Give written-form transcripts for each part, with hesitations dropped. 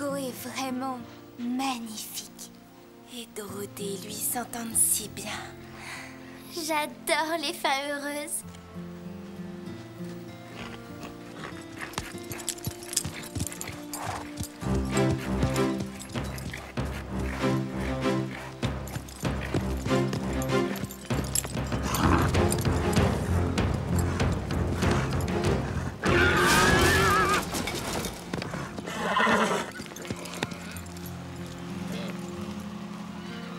Hugo est vraiment magnifique. Et Dorothée et lui s'entendent si bien. J'adore les fins heureuses.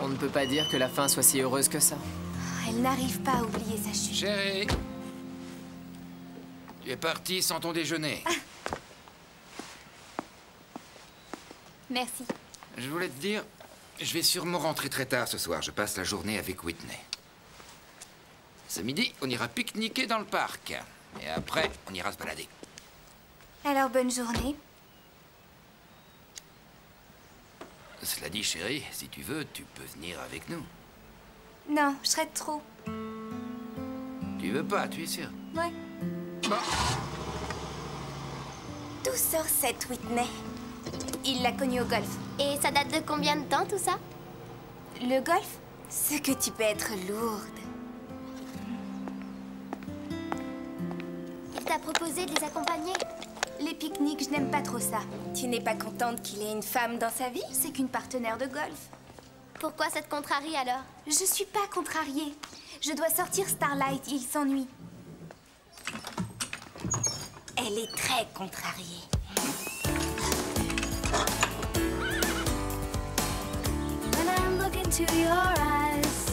On ne peut pas dire que la fin soit si heureuse que ça. Elle n'arrive pas à oublier sa chute. Chérie, tu es partie sans ton déjeuner. Merci. Je voulais te dire, je vais sûrement rentrer très tard ce soir. Je passe la journée avec Whitney. Ce midi, on ira pique-niquer dans le parc. Et après, on ira se balader. Alors, bonne journée. Cela dit, chérie, si tu veux, tu peux venir avec nous. Non, je serais trop. Tu veux pas, tu es sûr? Ouais. Bon. D'où sort cette Whitney? Il l'a connue au golf. Et ça date de combien de temps tout ça? Le golf? Ce que tu peux être lourde. Il t'a proposé de les accompagner? Les pique-niques, je n'aime pas trop ça. Tu n'es pas contente qu'il ait une femme dans sa vie? C'est qu'une partenaire de golf. Pourquoi ça te contrarie alors? Je suis pas contrariée. Je dois sortir Starlight, il s'ennuie. Elle est très contrariée. When I look into your eyes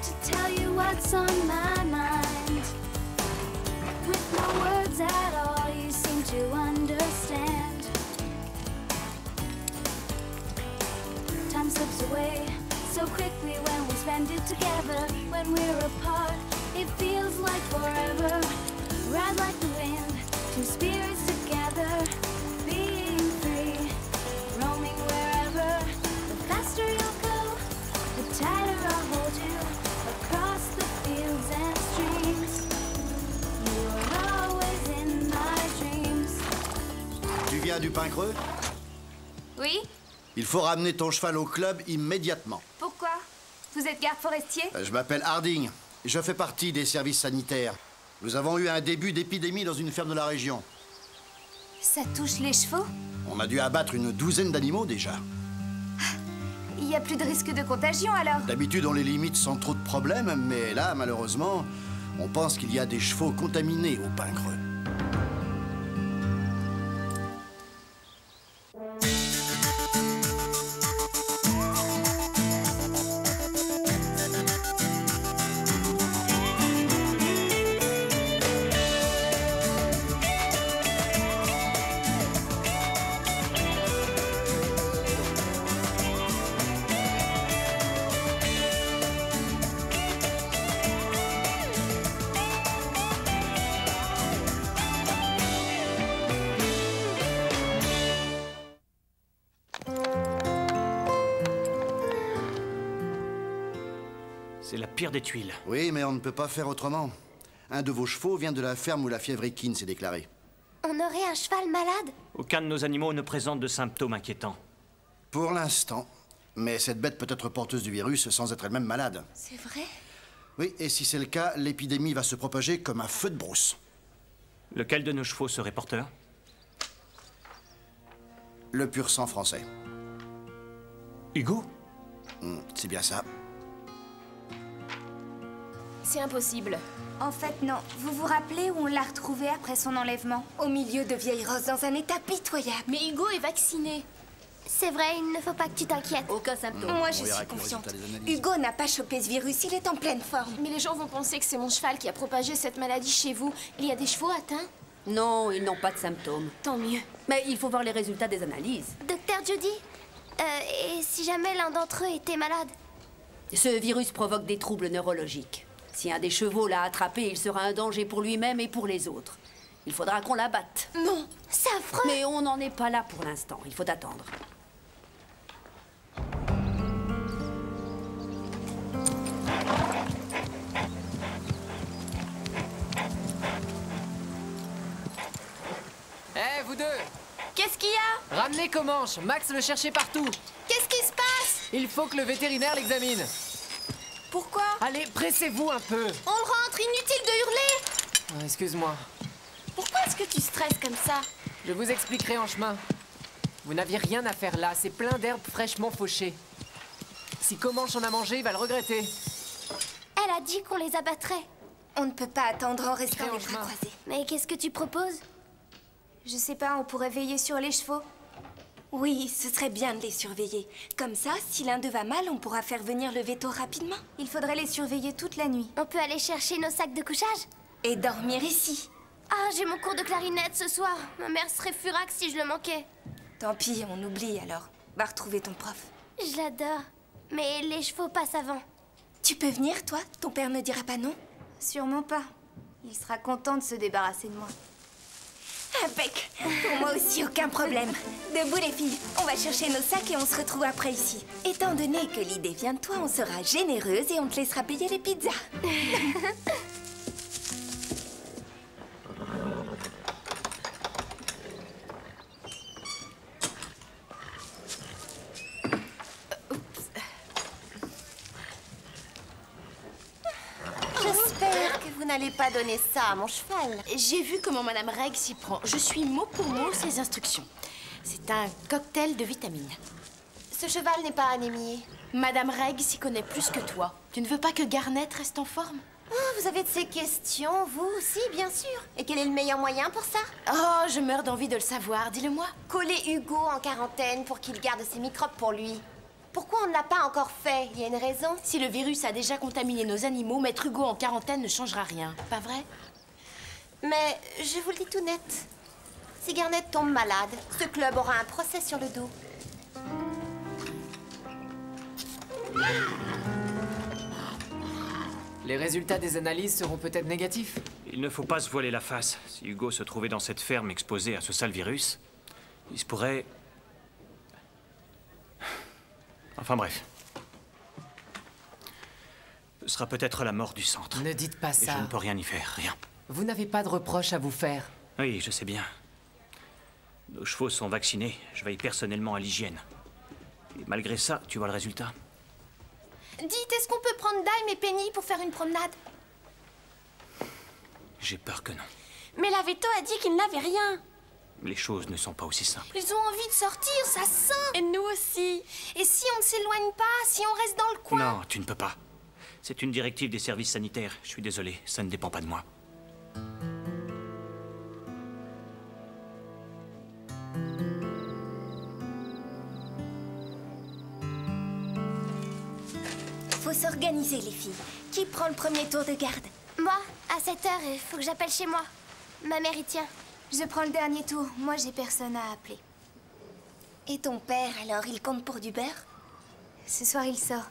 to tell you what's on my mind, with no words at all, you seem to understand. Time slips away so quickly when we spend it together. When we're apart, it feels like forever. Ride like the wind, two spirits together, being free, roaming wherever. The faster you'll go, the tighter I'll hold you, across the fields and streams. You are always in my dreams. Tu viens du Pin Creux? Oui? Il faut ramener ton cheval au club immédiatement. Pourquoi? Vous êtes garde forestier? Je m'appelle Harding. Je fais partie des services sanitaires. Nous avons eu un début d'épidémie dans une ferme de la région. Ça touche les chevaux? On a dû abattre une douzaine d'animaux déjà. Il n'y a plus de risque de contagion alors? D'habitude, on les limite sans trop de problèmes, mais là, malheureusement, on pense qu'il y a des chevaux contaminés au Pin Creux. C'est la pire des tuiles. Oui, mais on ne peut pas faire autrement. Un de vos chevaux vient de la ferme où la fièvre équine s'est déclarée. On aurait un cheval malade? Aucun de nos animaux ne présente de symptômes inquiétants. Pour l'instant. Mais cette bête peut être porteuse du virus sans être elle-même malade. C'est vrai? Oui, et si c'est le cas, l'épidémie va se propager comme un feu de brousse. Lequel de nos chevaux serait porteur? Le pur sang français. Hugo? C'est bien ça. C'est impossible. En fait, non. Vous vous rappelez où on l'a retrouvé après son enlèvement? Au milieu de vieilles roses dans un état pitoyable. Mais Hugo est vacciné. C'est vrai, il ne faut pas que tu t'inquiètes. Aucun symptôme. Moi, je On verra suis avec le confiante. résultat des analyses. Hugo n'a pas chopé ce virus, il est en pleine forme. Mais les gens vont penser que c'est mon cheval qui a propagé cette maladie chez vous. Il y a des chevaux atteints? Non, ils n'ont pas de symptômes. Tant mieux. Mais il faut voir les résultats des analyses. Docteur Judy, et si jamais l'un d'entre eux était malade? Ce virus provoque des troubles neurologiques. Si un des chevaux l'a attrapé, il sera un danger pour lui-même et pour les autres. Il faudra qu'on l'abatte. Non. C'est affreux. Mais on n'en est pas là pour l'instant. Il faut attendre. Eh, vous deux! Qu'est-ce qu'il y a? Ramenez Comanche, Max le cherchait partout. Qu'est-ce qui se passe? Il faut que le vétérinaire l'examine. Pourquoi? Allez, pressez-vous un peu. On le rentre, inutile de hurler! Oh, excuse-moi, Pourquoi est-ce que tu stresses comme ça? je vous expliquerai en chemin. Vous n'aviez rien à faire là, c'est plein d'herbes fraîchement fauchées. Si Comanche en a mangé, il va le regretter. Elle a dit qu'on les abattrait. On ne peut pas attendre en restant en les bras chemin. croisés. Mais qu'est-ce que tu proposes? Je sais pas, on pourrait veiller sur les chevaux. Oui, ce serait bien de les surveiller. Comme ça, si l'un d'eux va mal, on pourra faire venir le veto rapidement. Il faudrait les surveiller toute la nuit. On peut aller chercher nos sacs de couchage? Et dormir ici. Ah, j'ai mon cours de clarinette ce soir. Ma mère serait furax si je le manquais. Tant pis, on oublie alors. Va retrouver ton prof. Je l'adore. Mais les chevaux passent avant. Tu peux venir, toi? Ton père ne dira pas non? Sûrement pas. Il sera content de se débarrasser de moi. Impec. Pour moi aussi, aucun problème. Debout les filles, on va chercher nos sacs et on se retrouve après ici. Étant donné que l'idée vient de toi, on sera généreuse et on te laissera payer les pizzas. J'espère que vous n'allez pas donner ça à mon cheval. J'ai vu comment Madame Reg s'y prend. Je suis mot pour mot ses instructions. C'est un cocktail de vitamines. Ce cheval n'est pas anémié. Madame Reg s'y connaît plus que toi. Tu ne veux pas que Garnet reste en forme? Oh, vous avez de ces questions, vous aussi, bien sûr. Et quel est le meilleur moyen pour ça? Oh, je meurs d'envie de le savoir. Dis-le-moi. Coller Hugo en quarantaine pour qu'il garde ses microbes pour lui. Pourquoi on ne l'a pas encore fait? Il y a une raison? Si le virus a déjà contaminé nos animaux, mettre Hugo en quarantaine ne changera rien. Pas vrai? Mais je vous le dis tout net. Si Garnet tombe malade, ce club aura un procès sur le dos. Les résultats des analyses seront peut-être négatifs. Il ne faut pas se voiler la face. Si Hugo se trouvait dans cette ferme exposée à ce sale virus, il se pourrait... Enfin bref. Ce sera peut-être la mort du centre. Ne dites pas Et ça. je ne peux rien y faire, rien. Vous n'avez pas de reproches à vous faire. Oui, je sais bien. Nos chevaux sont vaccinés. Je veille personnellement à l'hygiène. Et malgré ça, tu vois le résultat? Dites, est-ce qu'on peut prendre Dime et Penny pour faire une promenade? J'ai peur que non. Mais la veto a dit qu'il n'avait rien. Les choses ne sont pas aussi simples. Ils ont envie de sortir, ça sent. Et nous aussi. Et si on ne s'éloigne pas, si on reste dans le coin? Non, tu ne peux pas. C'est une directive des services sanitaires. Je suis désolé, ça ne dépend pas de moi. Faut s'organiser, les filles. Qui prend le premier tour de garde? Moi, à 7 heures, il faut que j'appelle chez moi. Ma mère y tient. Je prends le dernier tour. Moi, j'ai personne à appeler. Et ton père, alors, il compte pour du beurre? Ce soir, il sort.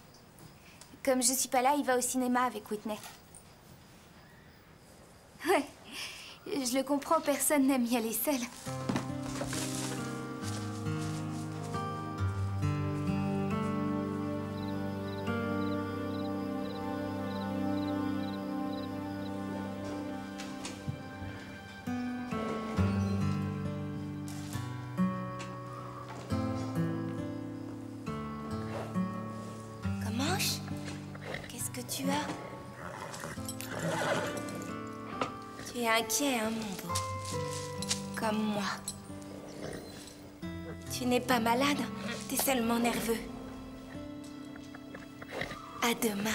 Comme je suis pas là, il va au cinéma avec Whitney. Ouais, je le comprends, personne n'aime y aller seul. Comanche, qu'est-ce que tu as? Tu es inquiet, hein, mon beau? Comme moi. Tu n'es pas malade, t'es seulement nerveux. À demain.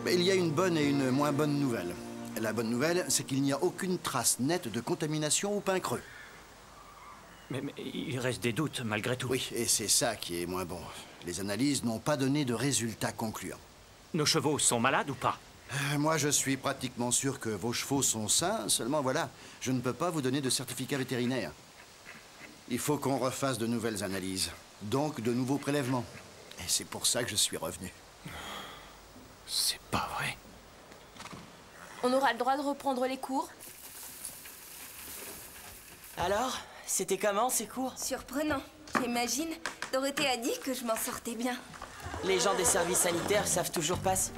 Mais il y a une bonne et une moins bonne nouvelle. La bonne nouvelle, c'est qu'il n'y a aucune trace nette de contamination au pain creux. Mais il reste des doutes, malgré tout. Oui, et c'est ça qui est moins bon. Les analyses n'ont pas donné de résultats concluants. Nos chevaux sont malades ou pas? Moi, je suis pratiquement sûr que vos chevaux sont sains, seulement voilà, je ne peux pas vous donner de certificat vétérinaire. Il faut qu'on refasse de nouvelles analyses, donc de nouveaux prélèvements. Et c'est pour ça que je suis revenu. C'est pas vrai. On aura le droit de reprendre les cours? Alors, c'était comment ces cours? Surprenant. J'imagine, Dorothée a dit que je m'en sortais bien. Les gens des services sanitaires savent toujours pas si...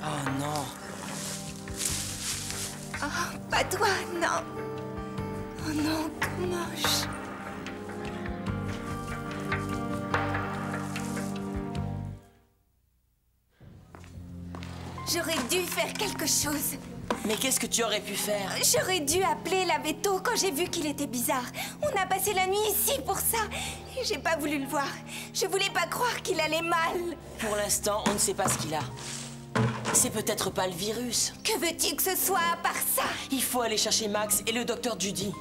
Oh non. Oh, pas toi, non. Oh non, Comanche. J'aurais dû faire quelque chose. Mais qu'est-ce que tu aurais pu faire? J'aurais dû appeler la Veto quand j'ai vu qu'il était bizarre. On a passé la nuit ici pour ça. Et j'ai pas voulu le voir. Je voulais pas croire qu'il allait mal. Pour l'instant, on ne sait pas ce qu'il a. C'est peut-être pas le virus. Que veux-tu que ce soit à part ça? Il faut aller chercher Max et le docteur Judy.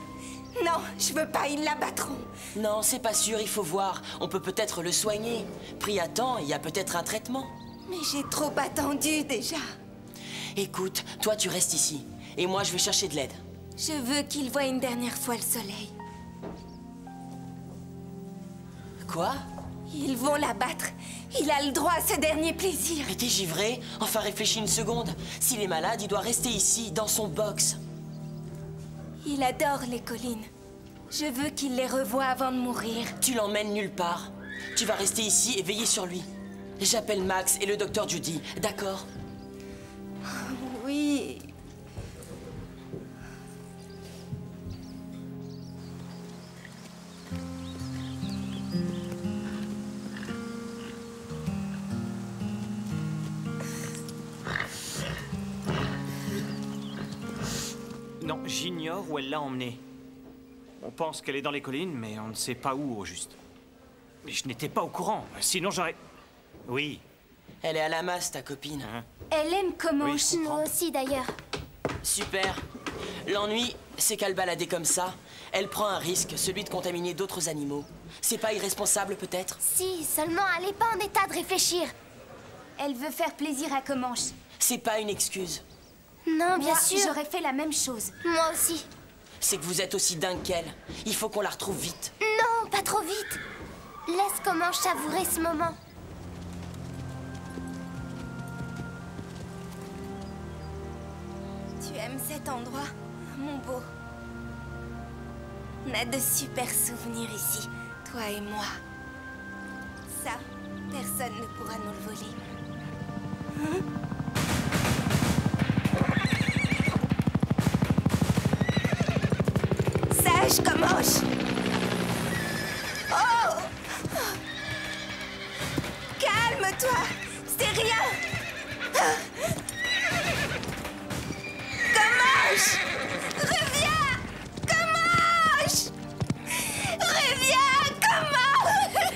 Non, je veux pas, ils l'abattront. Non, c'est pas sûr, il faut voir. On peut peut-être le soigner. Pris à temps, il y a peut-être un traitement. Mais j'ai trop attendu déjà. Écoute, toi tu restes ici. Et moi je vais chercher de l'aide. Je veux qu'il voie une dernière fois le soleil. Quoi? Ils vont l'abattre. Il a le droit à ce dernier plaisir. Mais t'es givré? Enfin réfléchis une seconde. S'il est malade, il doit rester ici, dans son box. Il adore les collines. Je veux qu'il les revoie avant de mourir. Tu l'emmènes nulle part. Tu vas rester ici et veiller sur lui. J'appelle Max et le docteur Judy, d'accord? Oui. Non, j'ignore où elle l'a emmenée. On pense qu'elle est dans les collines, mais on ne sait pas où au juste. Mais je n'étais pas au courant, sinon j'aurais... Oui. Elle est à la masse, ta copine. Hein? Elle aime Comanche. Oui, Moi aussi, d'ailleurs. Super. L'ennui, c'est qu'à le balader comme ça, elle prend un risque, celui de contaminer d'autres animaux. C'est pas irresponsable, peut-être? Si, seulement elle n'est pas en état de réfléchir. Elle veut faire plaisir à Comanche. C'est pas une excuse. Non, bien Moi, sûr. j'aurais fait la même chose. Moi aussi. C'est que vous êtes aussi dingue qu'elle. Il faut qu'on la retrouve vite. Non, pas trop vite. Laisse Comanche savourer ce moment. Tu aimes cet endroit, mon beau? On a de super souvenirs ici, toi et moi. Ça, personne ne pourra nous le voler. Hein? Sage, Comanche! Oh! Calme-toi! C'est rien! Comanche! Reviens! Comanche! Reviens! Comanche!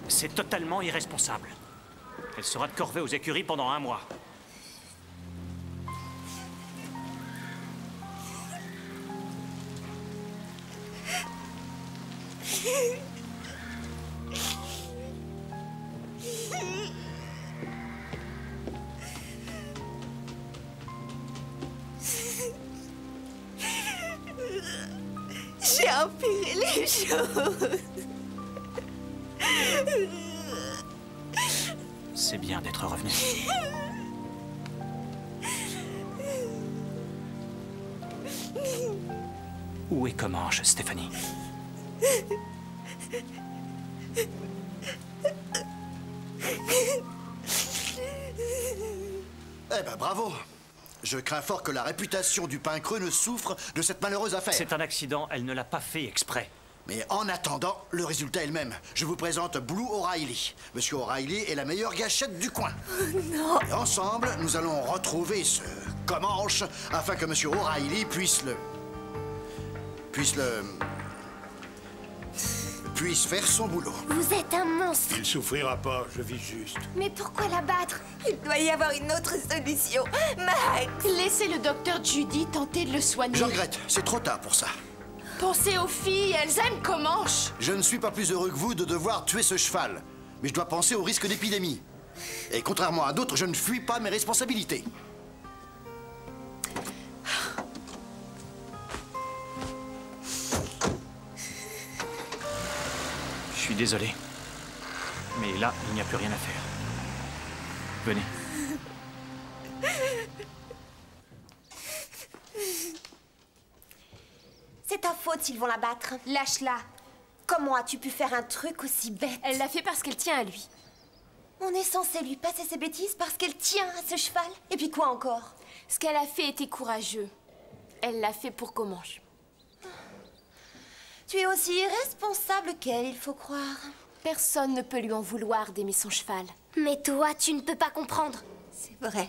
C'est totalement irresponsable. Elle sera de corvée aux écuries pendant 1 mois. J'ai empiré les choses. C'est bien d'être revenu. Où est Comanche, Stéphanie? Eh ben bravo! Je crains fort que la réputation du pain creux ne souffre de cette malheureuse affaire. C'est un accident, elle ne l'a pas fait exprès. Mais en attendant, le résultat est le même. Je vous présente Blue O'Reilly. Monsieur O'Reilly est la meilleure gâchette du coin. Oh non! Et ensemble, nous allons retrouver ce Comanche afin que Monsieur O'Reilly puisse faire son boulot. Vous êtes un monstre. Il souffrira pas, je vis juste. Mais pourquoi l'abattre? Il doit y avoir une autre solution. Max! Laissez le docteur Judy tenter de le soigner. Je regrette, c'est trop tard pour ça. Pensez aux filles, elles aiment Comanche. Je ne suis pas plus heureux que vous de devoir tuer ce cheval. Mais je dois penser au risque d'épidémie. Et contrairement à d'autres, je ne fuis pas mes responsabilités. Je suis désolé. Mais là, il n'y a plus rien à faire. Venez. c'est ta faute s'ils vont la battre. Lâche-la. Comment as-tu pu faire un truc aussi bête? Elle l'a fait parce qu'elle tient à lui. On est censé lui passer ses bêtises parce qu'elle tient à ce cheval. Et puis quoi encore? Ce qu'elle a fait était courageux. Elle l'a fait pour Comanche. Tu es aussi irresponsable qu'elle, il faut croire. Personne ne peut lui en vouloir d'aimer son cheval. Mais toi, tu ne peux pas comprendre. C'est vrai.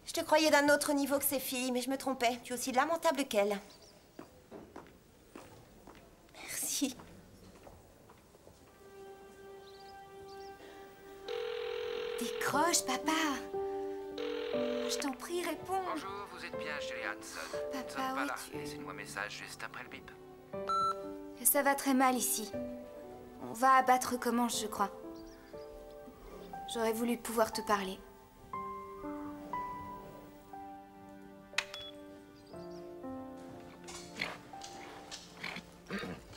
Je te croyais d'un autre niveau que ces filles, mais je me trompais. Tu es aussi lamentable qu'elle. Merci. Décroche, papa. Je t'en prie, réponds. Bonjour, vous êtes bien chez les Hanson. Papa, Nous sommes pas oui, là. tu es. Laissez-moi un message juste après le bip. Ça va très mal ici. On va abattre Comanche, je crois. J'aurais voulu pouvoir te parler.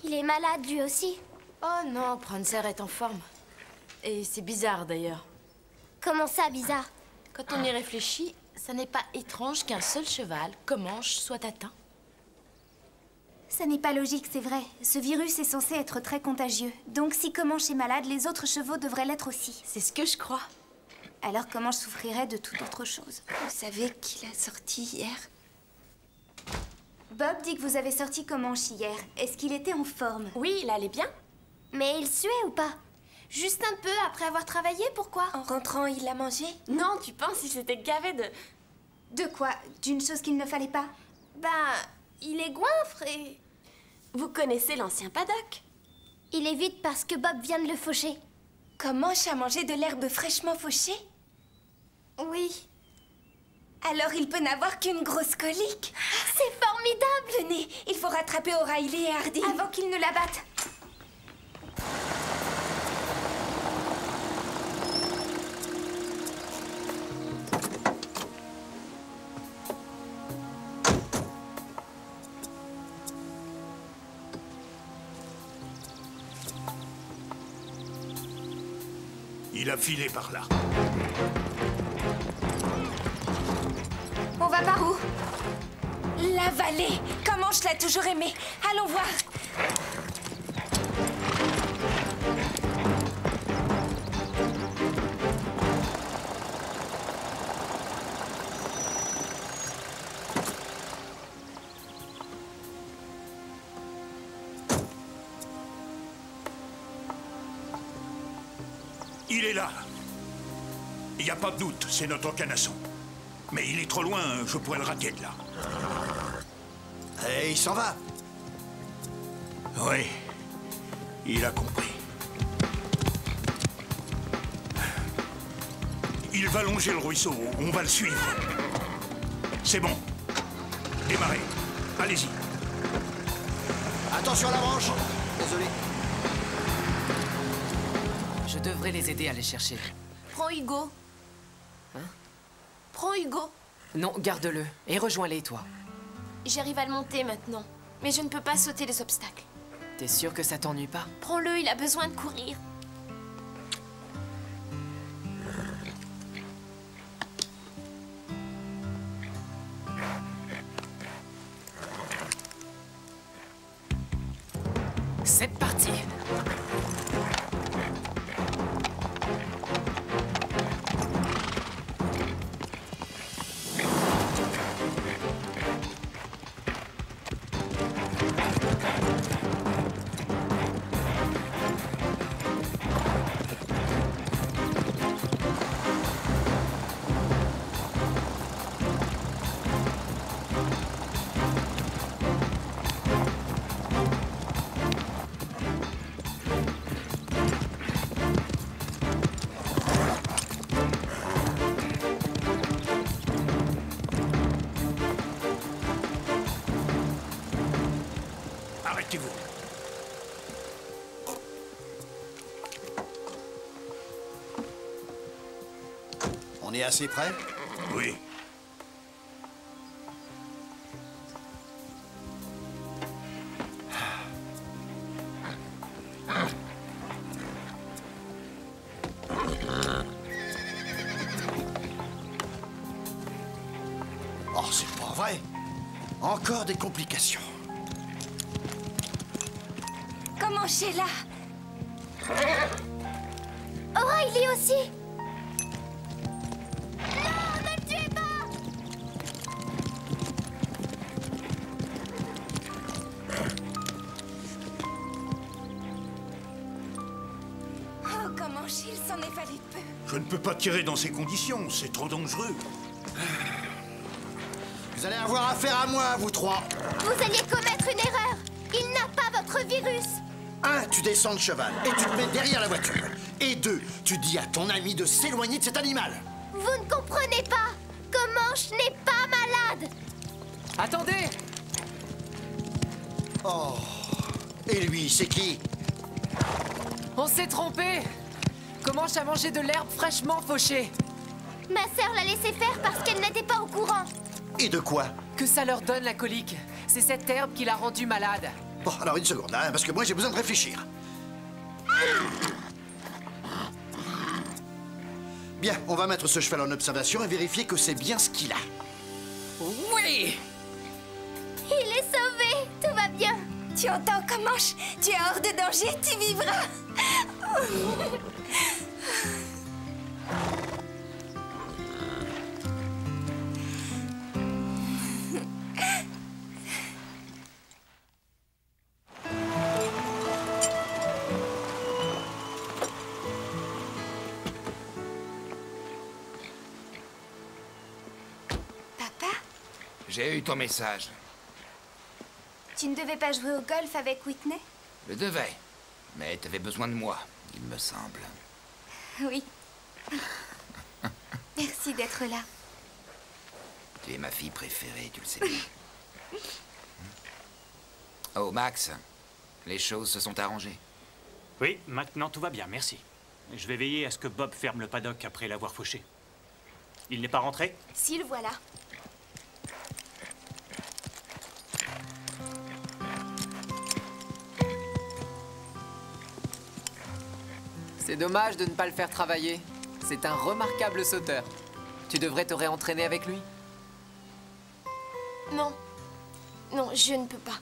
Il est malade lui aussi. Oh non, Prancer est en forme. Et c'est bizarre d'ailleurs. Comment ça, bizarre? Quand on y réfléchit, ça n'est pas étrange qu'un seul cheval, Comanche, soit atteint. Ça n'est pas logique, c'est vrai. Ce virus est censé être très contagieux. Donc si Comanche est malade, les autres chevaux devraient l'être aussi. C'est ce que je crois. Alors Comanche souffrirait de toute autre chose. Vous savez qui l'a sorti hier? Bob dit que vous avez sorti Comanche hier. Est-ce qu'il était en forme? Oui, il allait bien. Mais il suait ou pas? Juste un peu après avoir travaillé, pourquoi? En rentrant, il l'a mangé? Non, tu penses, il s'était gavé de... De quoi? D'une chose qu'il ne fallait pas? Ben, il est goinfre et... Vous connaissez l'ancien paddock? Il est vide parce que Bob vient de le faucher. Comanche a mangé de l'herbe fraîchement fauchée? Oui. Alors il peut n'avoir qu'une grosse colique. C'est formidable! Venez, il faut rattraper O'Reilly et Hardy avant qu'ils ne la battent. Il a filé par là. On va par où? La vallée. Comanche l'a toujours aimé. Allons voir. Il est là. Il n'y a pas de doute, c'est notre canasson. Mais il est trop loin, je pourrais le rater de là. Et il s'en va. Oui, il a compris. Il va longer le ruisseau, on va le suivre. C'est bon. Démarrez. Allez-y. Attention à la branche. Désolé. Je devrais les aider à les chercher. Prends Hugo. Hein? Prends Hugo. Non, garde-le. Et rejoins-les, toi. J'arrive à le monter maintenant. Mais je ne peux pas sauter les obstacles. T'es sûr que ça t'ennuie pas? Prends-le, il a besoin de courir. C'est parti! Arrêtez-vous. On est assez près? Oui. Oh, c'est pas vrai. Encore des complications. Comment Sheila? O'Reilly aussi. Non, ne le tuez pas. Oh, comment Chill s'en est fallu peu. Je ne peux pas tirer dans ces conditions, c'est trop dangereux. Vous allez avoir affaire à moi, vous trois. Vous alliez commettre une erreur. Il n'a pas votre virus. 1, tu descends de cheval et tu te mets derrière la voiture. Et 2, tu dis à ton ami de s'éloigner de cet animal. Vous ne comprenez pas. Comanche n'est pas malade. Attendez! Oh. Et lui, c'est qui? On s'est trompé! Comanche a mangé de l'herbe fraîchement fauchée. Ma sœur l'a laissé faire parce qu'elle n'était pas au courant. Et de quoi? Que ça leur donne la colique. C'est cette herbe qui l'a rendu malade. Bon, alors une seconde, hein, parce que moi j'ai besoin de réfléchir. Bien, on va mettre ce cheval en observation et vérifier que c'est bien ce qu'il a. Oui! Il est sauvé. Tout va bien. Tu entends, Comanche? Tu es hors de danger, tu vivras. J'ai eu ton message. Tu ne devais pas jouer au golf avec Whitney? Je devais. Mais t'avais besoin de moi, il me semble. Oui. Merci d'être là. Tu es ma fille préférée, tu le sais bien. Oh, Max, les choses se sont arrangées. Oui, maintenant tout va bien, merci. Je vais veiller à ce que Bob ferme le paddock après l'avoir fauché. Il n'est pas rentré? Si, le voilà. C'est dommage de ne pas le faire travailler. C'est un remarquable sauteur. Tu devrais te réentraîner avec lui. Non. Non, je ne peux pas.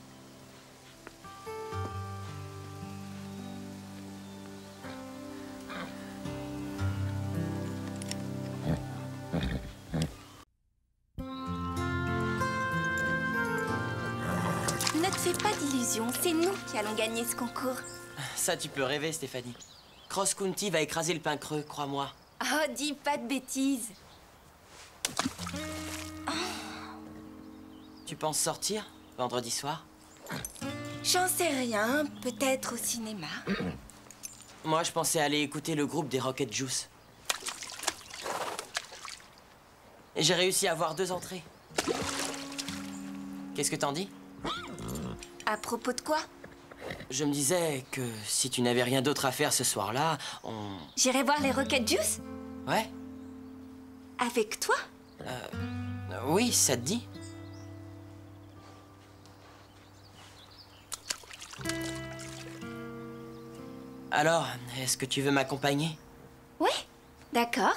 Ne te fais pas d'illusions, c'est nous qui allons gagner ce concours. Ça, tu peux rêver, Stéphanie. Cross County va écraser le pain creux, crois-moi. Oh, dis pas de bêtises. Tu penses sortir vendredi soir? J'en sais rien, peut-être au cinéma. Moi, je pensais aller écouter le groupe des Rocket Juice. J'ai réussi à avoir 2 entrées. Qu'est-ce que t'en dis? À propos de quoi? Je me disais que si tu n'avais rien d'autre à faire ce soir-là, on... J'irai voir les Rocket Juice? Ouais? Avec toi? Oui, ça te dit? Alors, est-ce que tu veux m'accompagner? Oui, d'accord.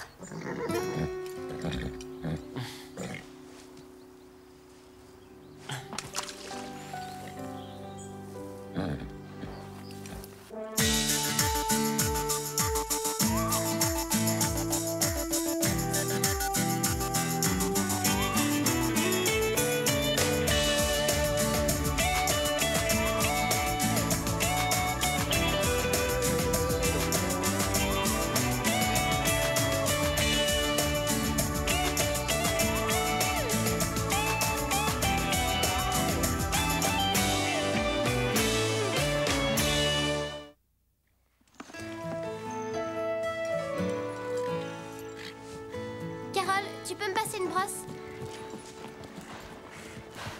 Carole, tu peux me passer une brosse?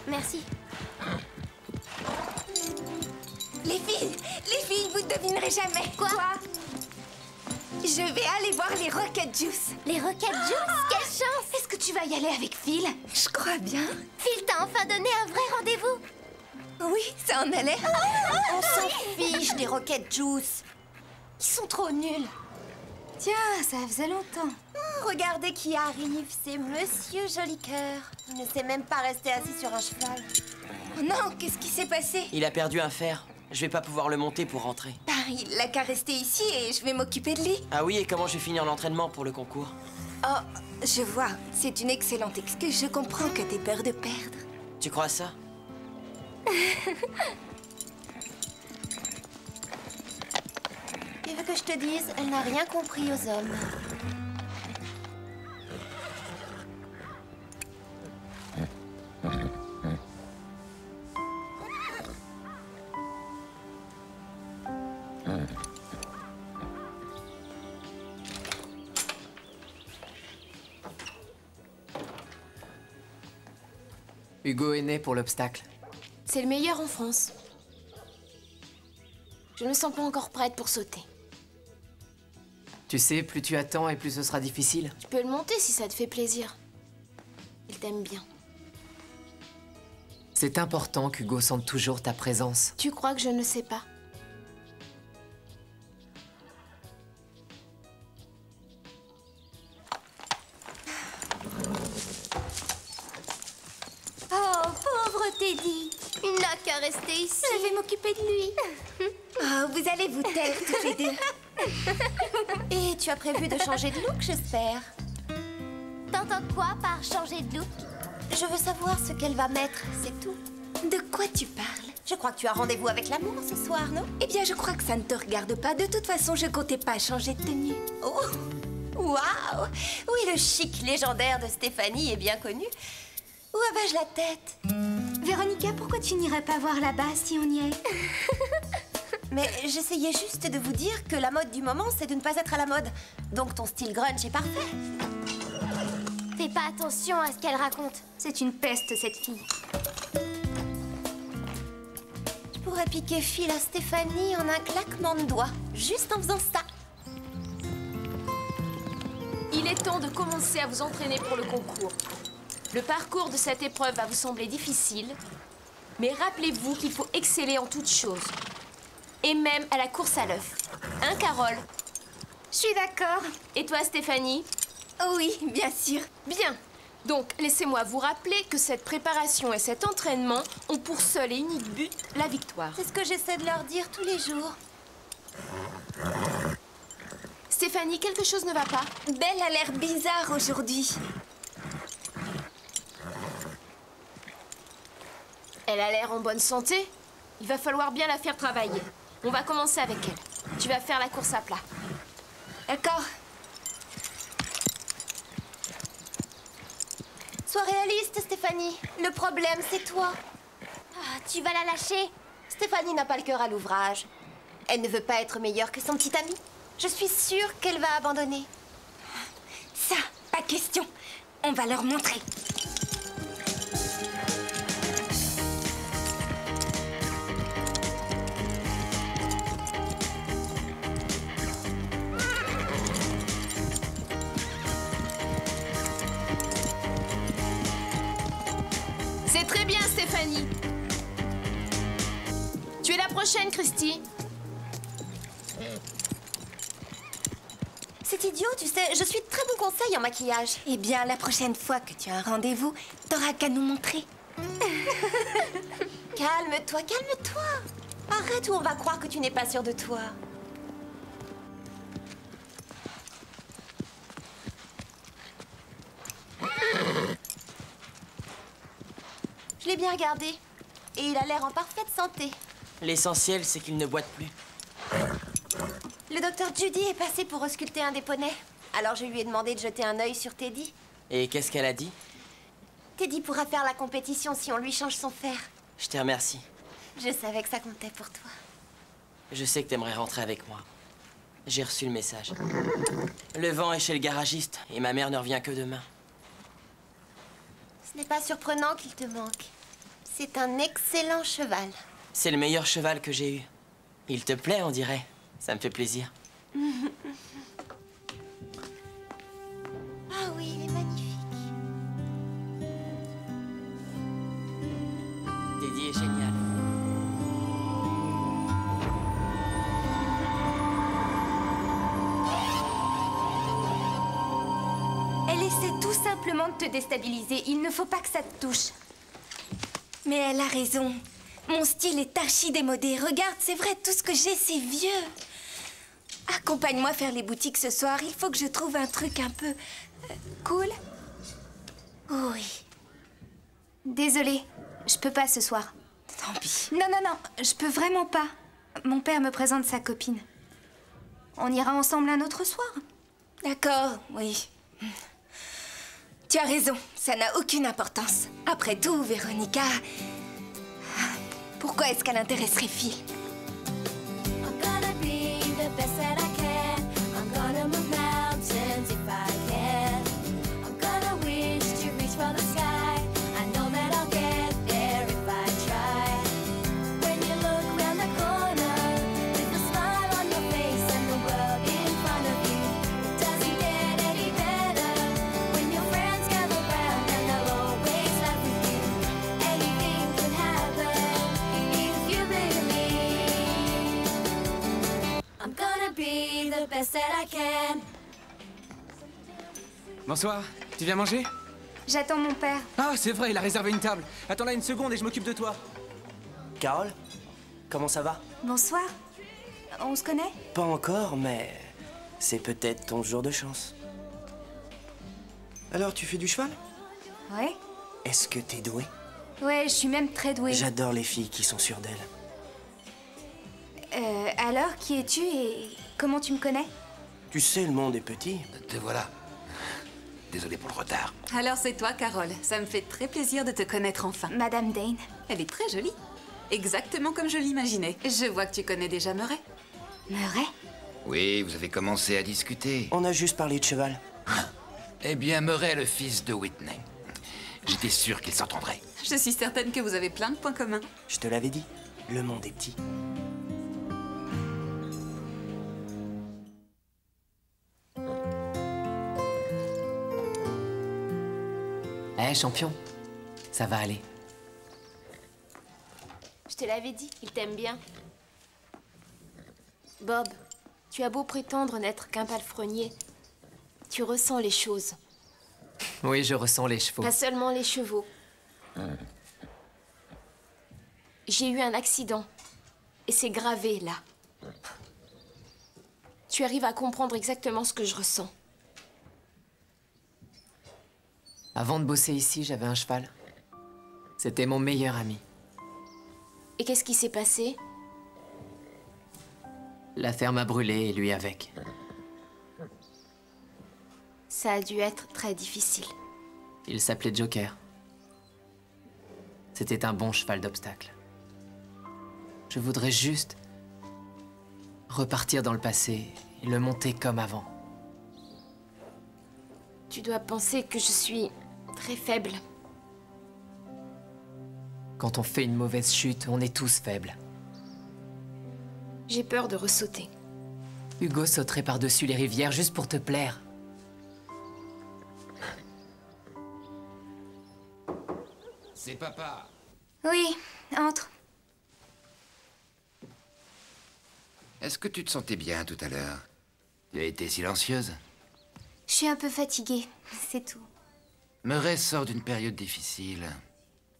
Merci. Les filles, vous ne devinerez jamais. Quoi? Je vais aller voir les Rocket Juice. Les Rocket Juice? Quelle chance! Est-ce que tu vas y aller avec Phil? Je crois bien. Phil t'a enfin donné un vrai rendez-vous? Oui, ça en allait. On s'en fiche des Rocket Juice. Ils sont trop nuls. Tiens, ça faisait longtemps. Regardez qui arrive, c'est Monsieur Jolicoeur. Il ne sait même pas rester assis sur un cheval. Oh non, qu'est-ce qui s'est passé? Il a perdu un fer. Je vais pas pouvoir le monter pour rentrer. Bah, il l'a qu'à rester ici et je vais m'occuper de lui. Ah oui, et comment je vais finir l'entraînement pour le concours? Oh, je vois. C'est une excellente excuse. Je comprends que t'aies peur de perdre. Tu crois ça? Tu veux que je te dise, elle n'a rien compris aux hommes. Hugo est né pour l'obstacle. C'est le meilleur en France. Je ne me sens pas encore prête pour sauter. Tu sais, plus tu attends et plus ce sera difficile. Tu peux le monter si ça te fait plaisir. Il t'aime bien. C'est important qu'Hugo sente toujours ta présence. Tu crois que je ne sais pas? Oh, pauvre Teddy. Il n'a qu'à rester ici. Je vais m'occuper de lui. Oh, vous allez vous taire tous les deux. Et tu as prévu de changer de look, j'espère? T'entends quoi par changer de look? Je veux savoir ce qu'elle va mettre, c'est tout. De quoi tu parles? Je crois que tu as rendez-vous avec l'amour ce soir, non? Eh bien, je crois que ça ne te regarde pas. De toute façon, je comptais pas changer de tenue. Oh, waouh! Oui, le chic légendaire de Stéphanie est bien connu. Où avais-je la tête? Véronica, pourquoi tu n'irais pas voir là-bas si on y est? Mais j'essayais juste de vous dire que la mode du moment, c'est de ne pas être à la mode. Donc ton style grunge est parfait. Fais pas attention à ce qu'elle raconte. C'est une peste, cette fille. Je pourrais piquer fil à Stéphanie en un claquement de doigts, juste en faisant ça. Il est temps de commencer à vous entraîner pour le concours. Le parcours de cette épreuve va vous sembler difficile, mais rappelez-vous qu'il faut exceller en toutes choses. Et même à la course à l'œuf. Hein, Carole? Je suis d'accord. Et toi, Stéphanie? Oui, bien sûr. Bien. Donc, laissez-moi vous rappeler que cette préparation et cet entraînement ont pour seul et unique but la victoire. C'est ce que j'essaie de leur dire tous les jours. Stéphanie, quelque chose ne va pas? Belle a l'air bizarre aujourd'hui. Elle a l'air en bonne santé. Il va falloir bien la faire travailler. On va commencer avec elle. Tu vas faire la course à plat. D'accord. Sois réaliste, Stéphanie. Le problème, c'est toi. Ah, tu vas la lâcher? Stéphanie n'a pas le cœur à l'ouvrage. Elle ne veut pas être meilleure que son petit ami. Je suis sûre qu'elle va abandonner. Ça, pas question. On va leur montrer. C'est très bien, Stéphanie. Tu es la prochaine, Christy. C'est idiot, tu sais, je suis de très bon conseil en maquillage. Eh bien, la prochaine fois que tu as un rendez-vous, t'auras qu'à nous montrer. Calme-toi, calme-toi. Arrête ou on va croire que tu n'es pas sûre de toi. Je l'ai bien regardé. Et il a l'air en parfaite santé. L'essentiel, c'est qu'il ne boite plus. Le docteur Judy est passé pour ausculter un des poneys. Alors je lui ai demandé de jeter un œil sur Teddy. Et qu'est-ce qu'elle a dit? Teddy pourra faire la compétition si on lui change son fer. Je te remercie. Je savais que ça comptait pour toi. Je sais que t'aimerais rentrer avec moi. J'ai reçu le message. Le vent est chez le garagiste et ma mère ne revient que demain. Ce n'est pas surprenant qu'il te manque. C'est un excellent cheval. C'est le meilleur cheval que j'ai eu. Il te plaît, on dirait. Ça me fait plaisir. Ah oui, il est magnifique. Teddy est génial. simplement de te déstabiliser. Il ne faut pas que ça te touche. Mais elle a raison. Mon style est archi démodé. Regarde, c'est vrai, tout ce que j'ai, c'est vieux. Accompagne-moi faire les boutiques ce soir. Il faut que je trouve un truc un peu... cool. Oui. Désolée, je peux pas ce soir. Tant pis. Non, non, non, je peux vraiment pas. Mon père me présente sa copine. On ira ensemble un autre soir. D'accord, oui. Tu as raison, ça n'a aucune importance. Après tout, Véronica... Pourquoi est-ce qu'elle intéresserait Phil? I'm gonna be the best that I can. I'm gonna move mountains if I can. I'm gonna wish to reach for the sky. I know that I'll get there if I try. When you look round the corner with a smile on your face and the world in front of you, it doesn't get any better. When your friends gather round and they'll always laugh with you. Anything can happen if you believe. I'm gonna be the best that I can. Bonsoir, tu viens manger? J'attends mon père. Ah, c'est vrai, il a réservé une table. Attends là une seconde et je m'occupe de toi. Carole, comment ça va? Bonsoir. On se connaît? Pas encore, mais c'est peut-être ton jour de chance. Alors, tu fais du cheval? Ouais. Est-ce que t'es douée? Ouais, je suis même très douée. J'adore les filles qui sont sûres d'elles. Alors, qui es-tu et comment tu me connais? Tu sais, le monde est petit. Te voilà. Désolé pour le retard. Alors c'est toi, Carole. Ça me fait très plaisir de te connaître enfin. Madame Dane. Elle est très jolie. Exactement comme je l'imaginais. Je vois que tu connais déjà Murray. Murray? Oui, vous avez commencé à discuter. On a juste parlé de cheval. Eh bien, Murray est le fils de Whitney. J'étais sûr qu'ils s'entendraient. Je suis certaine que vous avez plein de points communs. Je te l'avais dit, le monde est petit. Eh, champion, ça va aller. Je te l'avais dit, il t'aime bien. Bob, tu as beau prétendre n'être qu'un palefrenier, tu ressens les choses. Oui, je ressens les chevaux. Pas seulement les chevaux. J'ai eu un accident. Et c'est gravé, là. Tu arrives à comprendre exactement ce que je ressens. Avant de bosser ici, j'avais un cheval. C'était mon meilleur ami. Et qu'est-ce qui s'est passé? La ferme a brûlé et lui avec. Ça a dû être très difficile. Il s'appelait Joker. C'était un bon cheval d'obstacle. Je voudrais juste repartir dans le passé et le monter comme avant. Tu dois penser que je suis très faible. Quand on fait une mauvaise chute, on est tous faibles. J'ai peur de ressauter. Hugo sauterait par-dessus les rivières juste pour te plaire. C'est papa. Oui, entre. Est-ce que tu te sentais bien tout à l'heure? Tu as été silencieuse? Je suis un peu fatiguée, c'est tout. Murray sort d'une période difficile.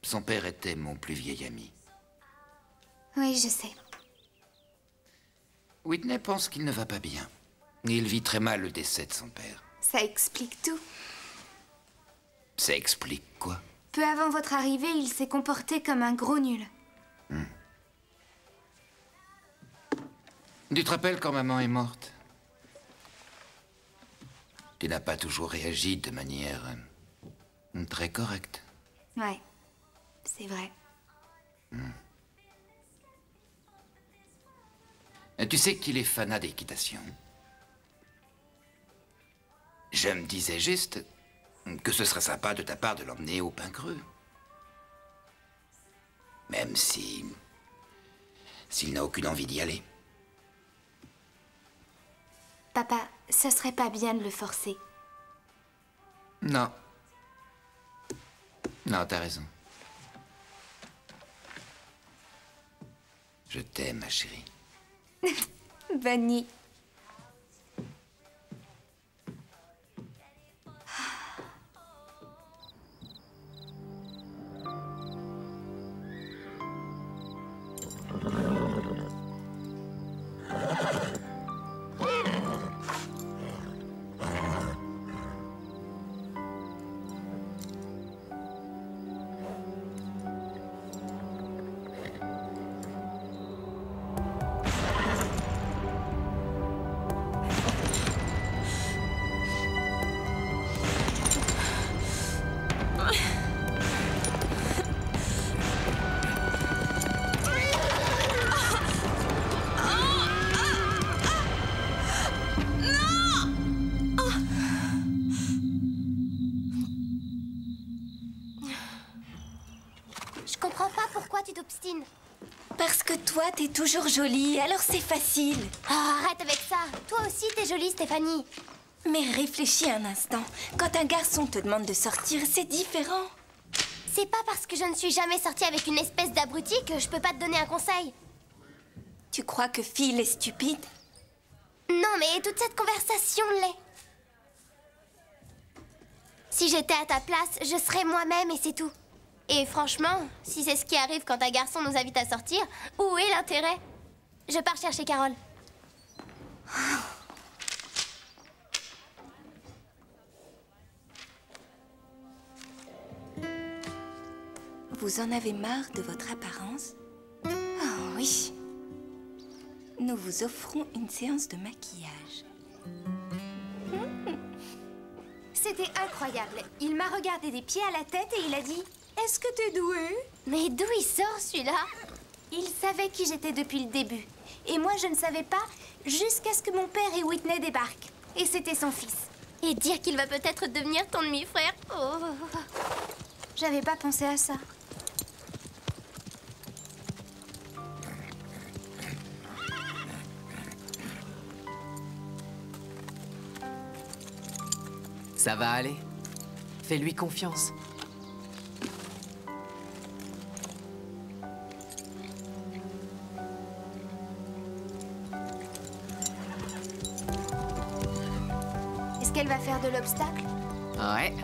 Son père était mon plus vieil ami. Oui, je sais. Whitney pense qu'il ne va pas bien. Il vit très mal le décès de son père. Ça explique tout. Ça explique quoi? Peu avant votre arrivée, il s'est comporté comme un gros nul. Tu te rappelles quand maman est morte? Tu n'as pas toujours réagi de manière très correcte. Ouais, c'est vrai. Tu sais qu'il est fanat d'équitation. Je me disais juste que ce serait sympa de ta part de l'emmener au pain creux. Même s'il n'a aucune envie d'y aller. Papa, ce serait pas bien de le forcer. Non. Non, t'as raison. Je t'aime, ma chérie. Bonne nuit. comprends pas pourquoi tu t'obstines. Parce que toi, t'es toujours jolie, alors c'est facile. Oh, arrête avec ça. Toi aussi, t'es jolie, Stéphanie. Mais réfléchis un instant. Quand un garçon te demande de sortir, c'est différent. C'est pas parce que je ne suis jamais sortie avec une espèce d'abruti que je peux pas te donner un conseil. Tu crois que Phil est stupide? Non, mais toute cette conversation l'est. Si j'étais à ta place, je serais moi-même et c'est tout. Et franchement, si c'est ce qui arrive quand un garçon nous invite à sortir, où est l'intérêt? Je pars chercher Carole. Vous en avez marre de votre apparence? Oh oui. Nous vous offrons une séance de maquillage. C'était incroyable. Il m'a regardé des pieds à la tête et il a dit « Est-ce que t'es doué ?» Mais d'où il sort celui-là? Il savait qui j'étais depuis le début. Et moi je ne savais pas jusqu'à ce que mon père et Whitney débarquent. Et c'était son fils. Et dire qu'il va peut-être devenir ton demi-frère. Oh. J'avais pas pensé à ça. Ça va aller. Fais-lui confiance. Est-ce qu'elle va faire de l'obstacle? Ouais.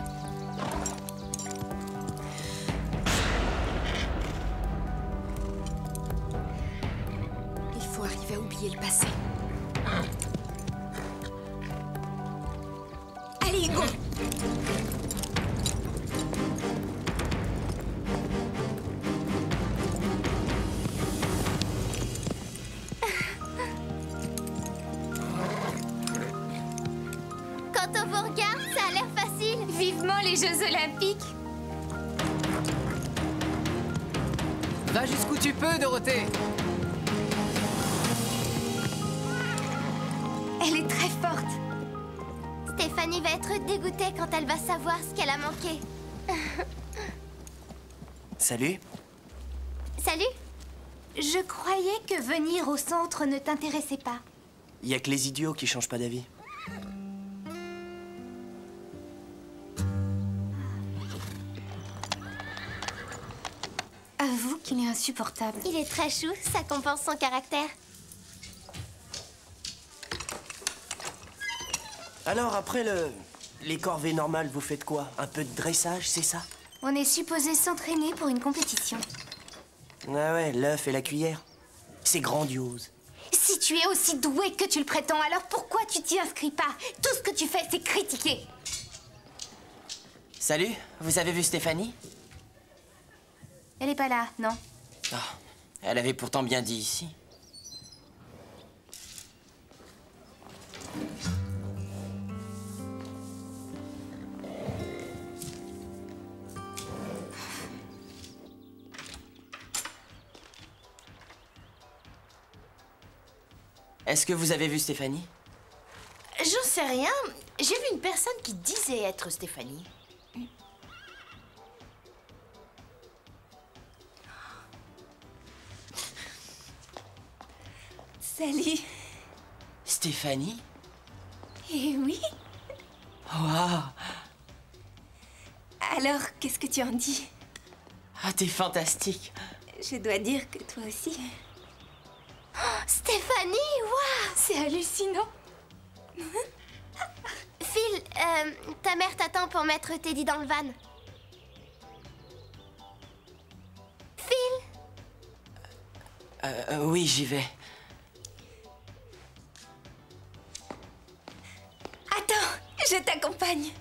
Il faut arriver à oublier le passé. Allez, go! Quand on vous regarde, ça a l'air facile. Vivement les Jeux Olympiques. Va jusqu'où tu peux, Dorothée. Elle est très forte. Stéphanie va être dégoûtée quand elle va savoir ce qu'elle a manqué. Salut. Salut. Je croyais que venir au centre ne t'intéressait pas. Il y a que les idiots qui changent pas d'avis. Avoue qu'il est insupportable. Il est très chou, ça compense son caractère. Alors, après les corvées normales, vous faites quoi? Un peu de dressage, c'est ça? On est supposé s'entraîner pour une compétition. Ah ouais, l'œuf et la cuillère. C'est grandiose. Si tu es aussi doué que tu le prétends, alors pourquoi tu t'y inscris pas? Tout ce que tu fais, c'est critiquer. Salut, vous avez vu Stéphanie? Elle est pas là, non? Ah, elle avait pourtant bien dit ici. Est-ce que vous avez vu Stéphanie? J'en sais rien. J'ai vu une personne qui disait être Stéphanie. Salut. Stéphanie? Eh oui. Waouh! Alors, qu'est-ce que tu en dis? Ah, t'es fantastique. Je dois dire que toi aussi. Oh, Stéphanie, waouh! C'est hallucinant. Phil, ta mère t'attend pour mettre Teddy dans le van. Phil? Oui, j'y vais. Attends, je t'accompagne.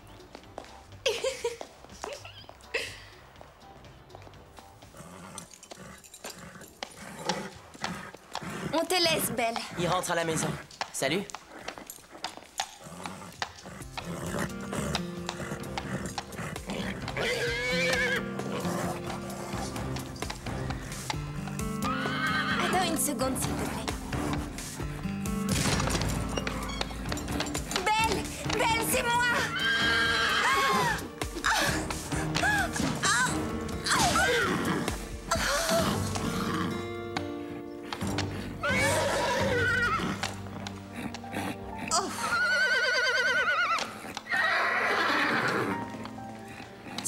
On te laisse, Belle. Il rentre à la maison. Salut. Attends une seconde, s'il te plaît. Belle! Belle, c'est moi!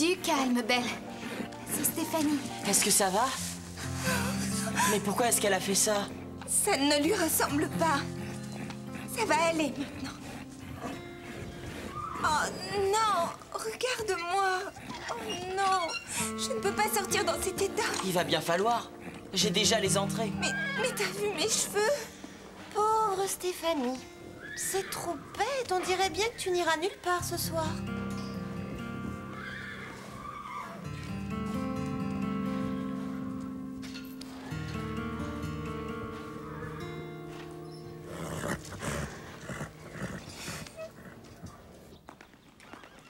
Du calme, Belle. C'est Stéphanie. Est-ce que ça va? Mais pourquoi est-ce qu'elle a fait ça? Ça ne lui ressemble pas. Ça va aller maintenant. Oh non! Regarde-moi! Oh non! Je ne peux pas sortir dans cet état. Il va bien falloir. J'ai déjà les entrées. Mais t'as vu mes cheveux? Pauvre Stéphanie. C'est trop bête. On dirait bien que tu n'iras nulle part ce soir.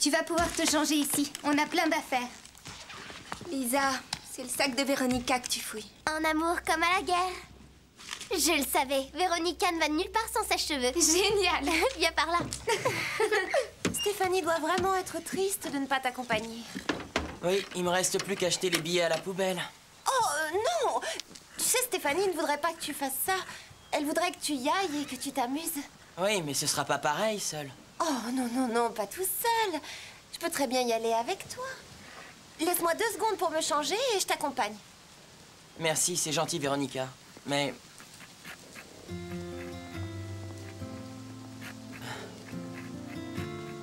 Tu vas pouvoir te changer ici. On a plein d'affaires. Lisa, c'est le sac de Véronica que tu fouilles. Un amour comme à la guerre. Je le savais. Véronica ne va nulle part sans ses cheveux. Génial. Viens par là. Stéphanie doit vraiment être triste de ne pas t'accompagner. Oui, il me reste plus qu'à jeter les billets à la poubelle. Oh non! Tu sais, Stéphanie ne voudrait pas que tu fasses ça. Elle voudrait que tu y ailles et que tu t'amuses. Oui, mais ce sera pas pareil seul. Oh non, non, non, pas tout seul. Je peux très bien y aller avec toi. Laisse-moi 2 secondes pour me changer et je t'accompagne. Merci, c'est gentil, Véronica. Mais...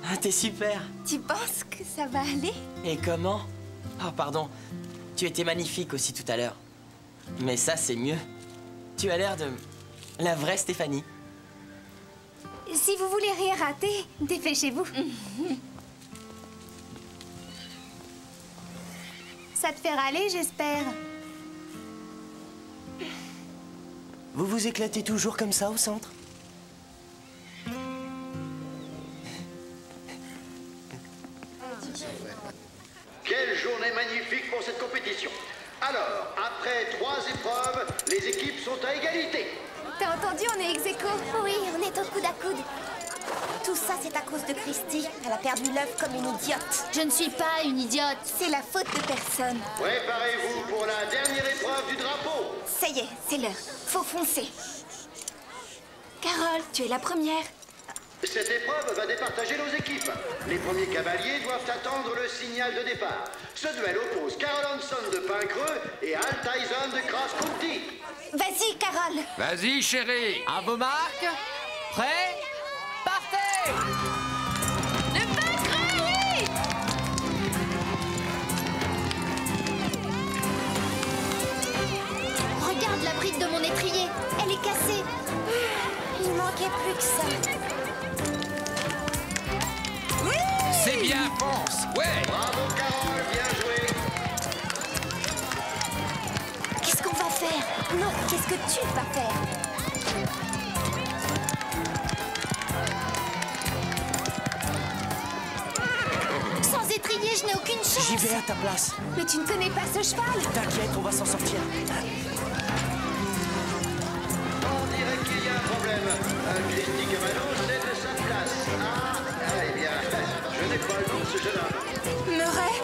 Ah, t'es super. Tu penses que ça va aller? Et comment? Oh, pardon. Tu étais magnifique aussi tout à l'heure. Mais ça, c'est mieux. Tu as l'air de... la vraie Stéphanie. Si vous voulez rien rater, dépêchez-vous. Ça te fait râler, j'espère. Vous vous éclatez toujours comme ça au centre? Quelle journée magnifique pour cette compétition. Alors, après 3 épreuves, les équipes sont à égalité. T'as entendu, on est ex-aequo. Oui, on est au coude à coude. Tout ça, c'est à cause de Christy. Elle a perdu l'œuf comme une idiote. Je ne suis pas une idiote. C'est la faute de personne. Préparez-vous pour la dernière épreuve du drapeau. Ça y est, c'est l'heure. Faut foncer. Carole, tu es la première. Cette épreuve va départager nos équipes. Les premiers cavaliers doivent attendre le signal de départ. Ce duel oppose Carole Hanson de Pincreux et Al Tyson de Cross County. Vas-y, Carole. Vas-y, chérie. À vos marques. Prêts? Partez! Ne pas cramer! Regarde la bride de mon étrier. Elle est cassée. Il manquait plus que ça. C'est bien, fonce. Ouais. Bravo, Carole, bien joué. Qu'est-ce qu'on va faire? Non, qu'est-ce que tu vas faire? Sans étrier, je n'ai aucune chance. J'y vais à ta place. Mais tu ne connais pas ce cheval. T'inquiète, on va s'en sortir. On dirait qu'il y a un problème. Christy Cavallo cède sa place. Eh bien, je n'ai pas le nom de ce jeune homme. Murray.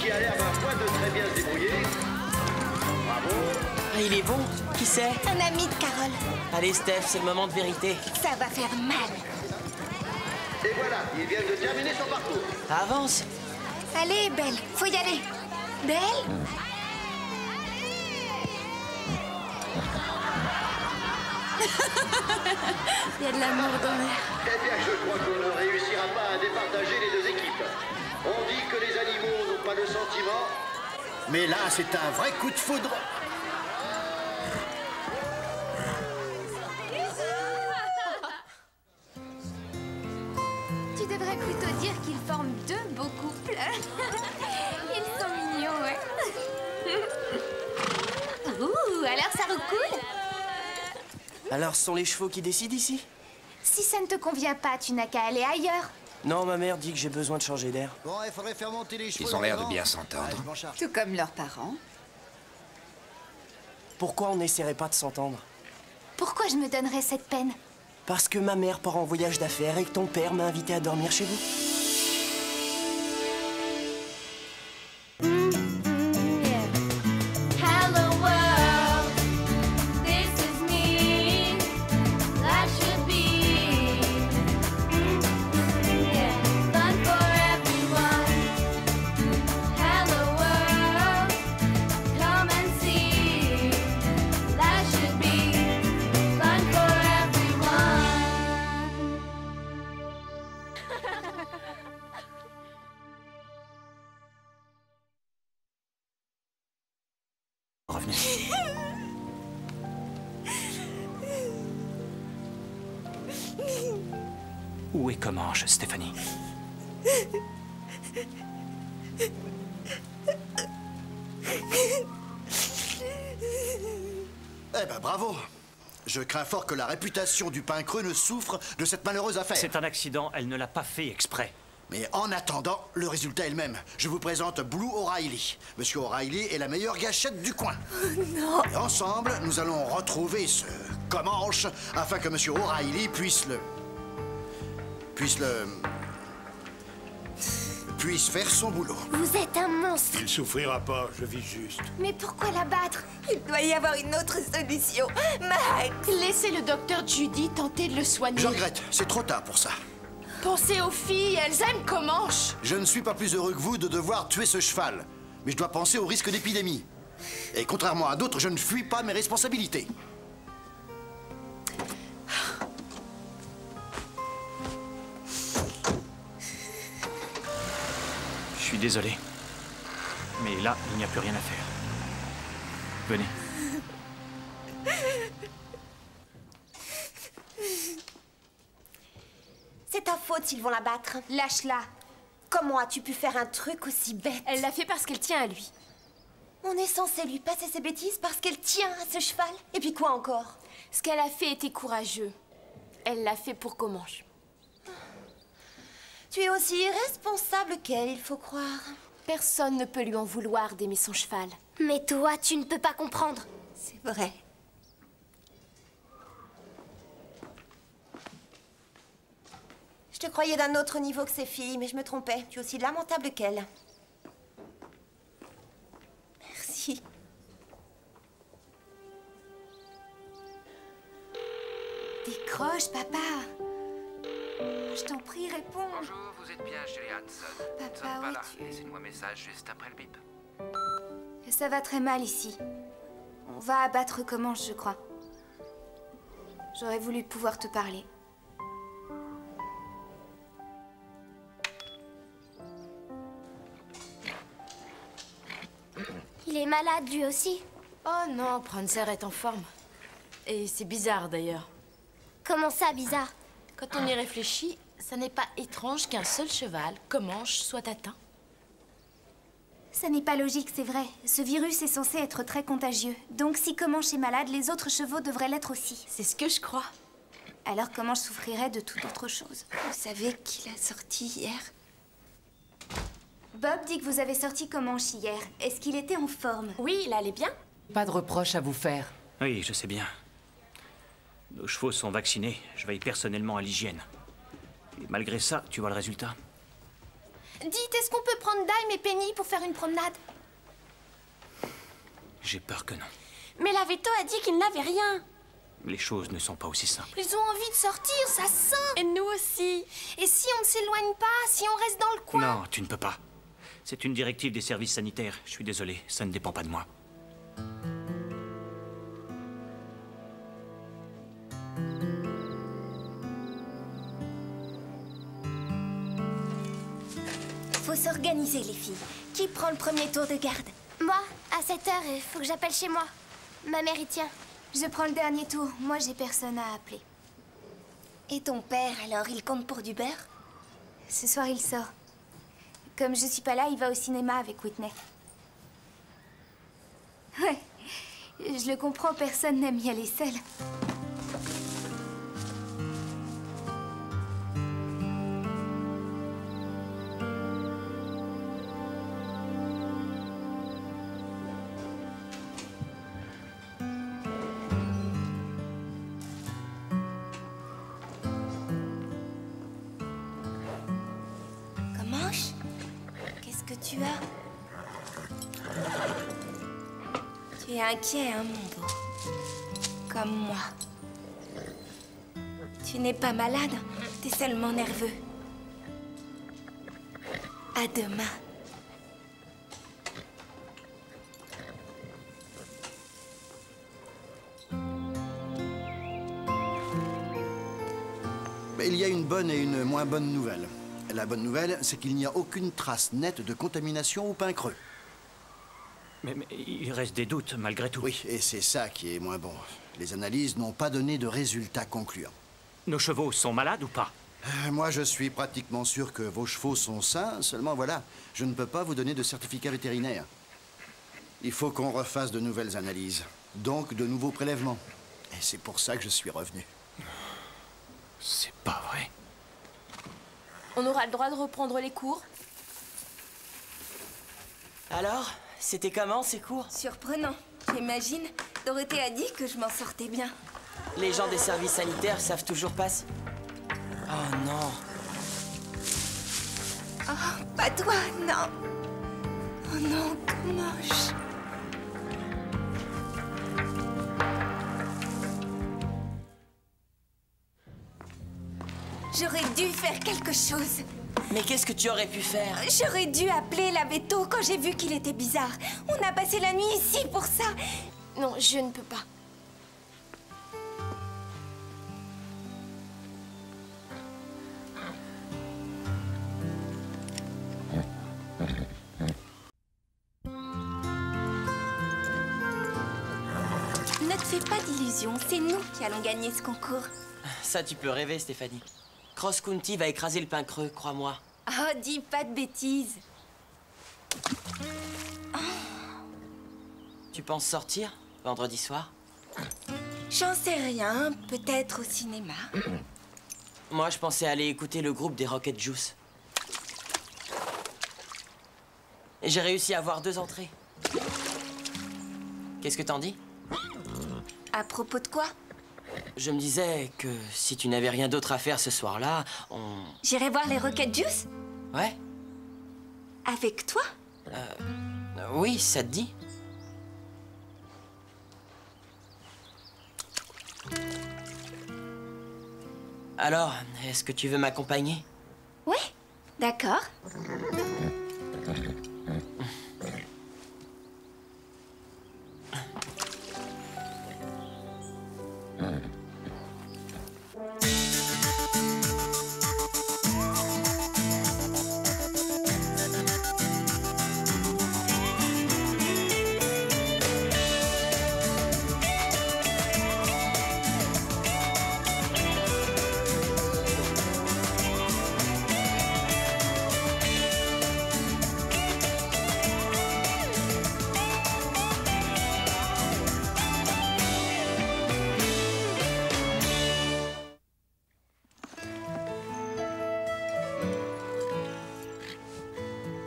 Qui a l'air, ma foi, de très bien se débrouiller. Bravo. Ah, il est bon. Qui c'est? Un ami de Carole. Allez, Steph, c'est le moment de vérité. Ça va faire mal. Et voilà, il vient de terminer son parcours. Avance. Allez, Belle, faut y aller. Belle? Il y a de l'amour dans l'air. Eh bien, je crois qu'on ne réussira pas à départager les 2 équipes. On dit que les animaux n'ont pas de sentiments. Mais là, c'est un vrai coup de foudre. Tu devrais plutôt dire qu'ils forment 2 beaux couples. Ils sont mignons, ouais. Ouh, alors ça recoule? Alors, ce sont les chevaux qui décident ici? Si ça ne te convient pas, tu n'as qu'à aller ailleurs. Non, ma mère dit que j'ai besoin de changer d'air. Bon, il faudrait faire monter les chevaux. Ils ont l'air de bien s'entendre. Tout comme leurs parents. Pourquoi on n'essaierait pas de s'entendre? Pourquoi je me donnerais cette peine? Parce que ma mère part en voyage d'affaires et que ton père m'a invité à dormir chez vous. Hello world, this is me. I should be fun forever. Revenez. Où est Comanche, Stéphanie? Eh ben bravo! Je crains fort que la réputation du pain creux ne souffre de cette malheureuse affaire. C'est un accident, elle ne l'a pas fait exprès. Mais en attendant, le résultat est le même. Je vous présente Blue O'Reilly. Monsieur O'Reilly est la meilleure gâchette du coin. Non. Et ensemble, nous allons retrouver ce Comanche afin que Monsieur O'Reilly puisse faire son boulot. Vous êtes un monstre. Il souffrira pas, je vis juste. Mais pourquoi la battre? Il doit y avoir une autre solution. Max! Laissez le docteur Judy tenter de le soigner. Je regrette, c'est trop tard pour ça. Pensez aux filles, elles aiment Comanche. Je ne suis pas plus heureux que vous de devoir tuer ce cheval. Mais je dois penser au risque d'épidémie. Et contrairement à d'autres, je ne fuis pas mes responsabilités. Je suis désolé. Mais là, il n'y a plus rien à faire. Venez. C'est ta faute s'ils vont la battre. Lâche-la. Comment as-tu pu faire un truc aussi bête? Elle l'a fait parce qu'elle tient à lui. On est censé lui passer ses bêtises parce qu'elle tient à ce cheval. Et puis quoi encore? Ce qu'elle a fait était courageux. Elle l'a fait pour Comanche. Tu es aussi irresponsable qu'elle, il faut croire. Personne ne peut lui en vouloir d'aimer son cheval. Mais toi, tu ne peux pas comprendre. C'est vrai. Je te croyais d'un autre niveau que ces filles, mais je me trompais. Tu es aussi lamentable qu'elle. Merci. Décroche, papa. Je t'en prie, réponds. Bonjour, vous êtes bien chez les Hanson. Papa, Nous sommes pas où là. es-tu? Laissez-moi un message juste après le bip. Ça va très mal ici. On va abattre Comanche, je crois. J'aurais voulu pouvoir te parler. Il est malade, lui aussi. Oh non, Prancer est en forme. Et c'est bizarre, d'ailleurs. Comment ça, bizarre? Quand on y réfléchit, ça n'est pas étrange qu'un seul cheval, Comanche, soit atteint. Ça n'est pas logique, c'est vrai. Ce virus est censé être très contagieux. Donc si Comanche est malade, les autres chevaux devraient l'être aussi. C'est ce que je crois. Alors Comanche souffrirait de toute autre chose. Vous savez qui l'a sorti hier? Bob dit que vous avez sorti Comanche hier. Est-ce qu'il était en forme? Oui, il allait bien. Pas de reproche à vous faire. Oui, je sais bien. Nos chevaux sont vaccinés. Je veille personnellement à l'hygiène. Et malgré ça, tu vois le résultat. Dites, est-ce qu'on peut prendre Dime et Penny pour faire une promenade? J'ai peur que non. Mais la veto a dit qu'il n'avait rien. Les choses ne sont pas aussi simples. Ils ont envie de sortir, ça sent. Et nous aussi. Et si on ne s'éloigne pas, si on reste dans le coin? Non, tu ne peux pas. C'est une directive des services sanitaires. Je suis désolé, ça ne dépend pas de moi. Faut s'organiser, les filles. Qui prend le premier tour de garde? Moi, à 7 heures, il faut que j'appelle chez moi. Ma mère y tient. Je prends le dernier tour. Moi, j'ai personne à appeler. Et ton père, alors, il compte pour du beurre? Ce soir, il sort. Comme je suis pas là, il va au cinéma avec Whitney. Ouais, je le comprends, personne n'aime y aller seul. Comanche? Qu'est-ce que tu as? Tu es inquiet, hein, mon beau? Comme moi. Tu n'es pas malade, t'es seulement nerveux. À demain. Mais il y a une bonne et une moins bonne nouvelle. La bonne nouvelle, c'est qu'il n'y a aucune trace nette de contamination au pain creux. Mais il reste des doutes, malgré tout. Oui, et c'est ça qui est moins bon. Les analyses n'ont pas donné de résultats concluants. Nos chevaux sont malades ou pas? Moi, je suis pratiquement sûr que vos chevaux sont sains, seulement voilà, je ne peux pas vous donner de certificat vétérinaire. Il faut qu'on refasse de nouvelles analyses, donc de nouveaux prélèvements. Et c'est pour ça que je suis revenu. C'est pas vrai. On aura le droit de reprendre les cours? Alors, c'était comment ces cours? Surprenant, j'imagine. Dorothée a dit que je m'en sortais bien. Les gens des services sanitaires savent toujours pas si... Oh non. Oh, pas toi, non. Oh non, que moche. J'aurais dû faire quelque chose. Mais qu'est-ce que tu aurais pu faire? J'aurais dû appeler la veto quand j'ai vu qu'il était bizarre. On a passé la nuit ici pour ça. Non, je ne peux pas. Ne te fais pas d'illusions, c'est nous qui allons gagner ce concours. Ça, tu peux rêver, Stéphanie. Cross County va écraser le pain creux, crois-moi. Oh, dis pas de bêtises. Tu penses sortir vendredi soir? J'en sais rien, peut-être au cinéma. Moi, je pensais aller écouter le groupe des Rocket Juice. J'ai réussi à avoir 2 entrées. Qu'est-ce que t'en dis? À propos de quoi? Je me disais que si tu n'avais rien d'autre à faire ce soir-là, on... J'irai voir les Rocket Juice? Ouais? Avec toi? Oui, ça te dit? Alors, est-ce que tu veux m'accompagner? Oui, d'accord.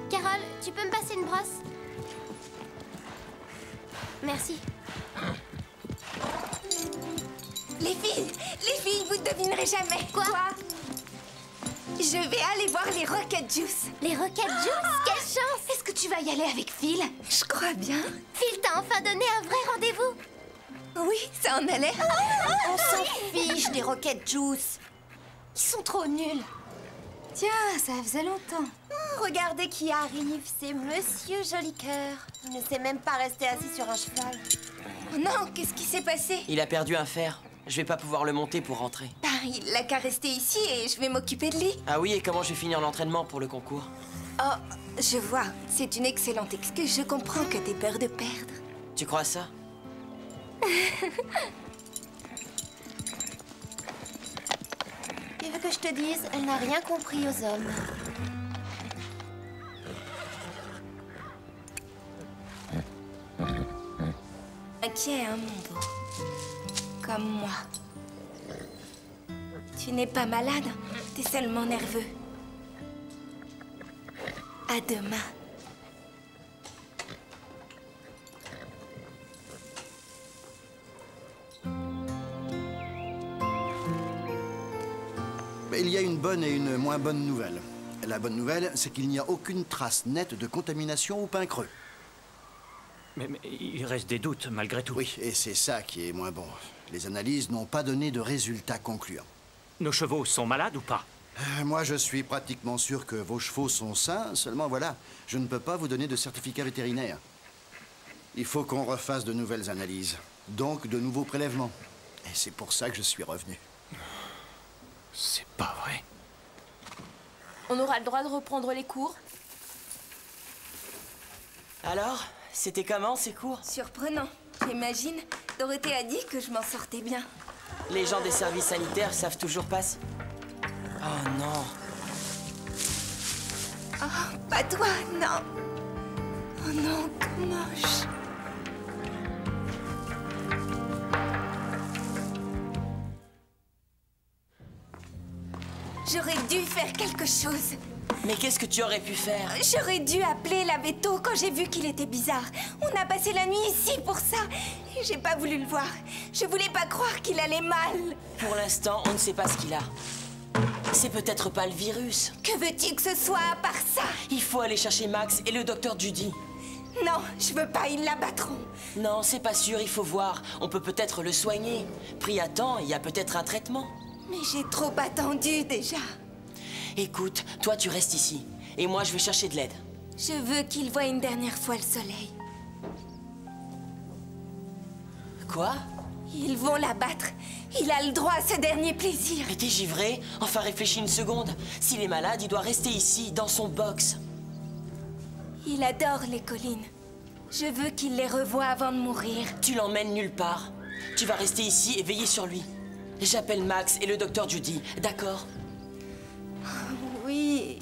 Carole, tu peux me passer une brosse? Merci. Les filles, vous ne devinerez jamais. Quoi? Je vais aller voir les Rocket Juice. Les Rocket Juice? Quelle chance! Est-ce que tu vas y aller avec Phil? Je crois bien. Phil t'a enfin donné un vrai rendez-vous? Oui, ça en allait. On s'en fiche des Rocket Juice. Ils sont trop nuls. Tiens, ça faisait longtemps. Regardez qui arrive, c'est Monsieur Jolicoeur. Il ne sait même pas rester assis sur un cheval. Oh non, qu'est-ce qui s'est passé? Il a perdu un fer. Je vais pas pouvoir le monter pour rentrer. Bah, il l'a qu'à rester ici et je vais m'occuper de lui. Ah oui, et comment je vais finir l'entraînement pour le concours? Oh, je vois. C'est une excellente excuse. Je comprends que t'aies peur de perdre. Tu crois ça? Tu veux que je te dise, elle n'a rien compris aux hommes. Inquiet, hein, mon beau. Comme moi. Tu n'es pas malade, t'es seulement nerveux. À demain. Mais il y a une bonne et une moins bonne nouvelle. La bonne nouvelle, c'est qu'il n'y a aucune trace nette de contamination au pain creux. Mais il reste des doutes, malgré tout. Oui, et c'est ça qui est moins bon. Les analyses n'ont pas donné de résultats concluants. Nos chevaux sont malades ou pas? Moi, je suis pratiquement sûr que vos chevaux sont sains, seulement voilà, je ne peux pas vous donner de certificat vétérinaire. Il faut qu'on refasse de nouvelles analyses, donc de nouveaux prélèvements. Et c'est pour ça que je suis revenu. C'est pas vrai. On aura le droit de reprendre les cours? Alors, C'était comment ces cours? Surprenant. J'imagine. Dorothée a dit que je m'en sortais bien. Les gens des services sanitaires savent toujours pas si... Oh non. Oh, pas toi, non. Oh non, que moche. J'aurais dû faire quelque chose. Mais qu'est-ce que tu aurais pu faire? J'aurais dû appeler la veto quand j'ai vu qu'il était bizarre. On a passé la nuit ici pour ça. Et j'ai pas voulu le voir. Je voulais pas croire qu'il allait mal. Pour l'instant, on ne sait pas ce qu'il a. C'est peut-être pas le virus. Que veux-tu que ce soit à part ça? Il faut aller chercher Max et le docteur Judy. Non, je veux pas, ils l'abattront. Non, c'est pas sûr, il faut voir. On peut peut-être le soigner. Pris à temps, il y a peut-être un traitement. Mais j'ai trop attendu déjà. Écoute, toi tu restes ici. Et moi je vais chercher de l'aide. Je veux qu'il voie une dernière fois le soleil. Quoi? Ils vont l'abattre. Il a le droit à ce dernier plaisir. Mais t'es givré? Enfin réfléchis une seconde. S'il est malade, il doit rester ici, dans son box. Il adore les collines. Je veux qu'il les revoie avant de mourir. Tu l'emmènes nulle part. Tu vas rester ici et veiller sur lui. J'appelle Max et le docteur Judy, d'accord? Oui.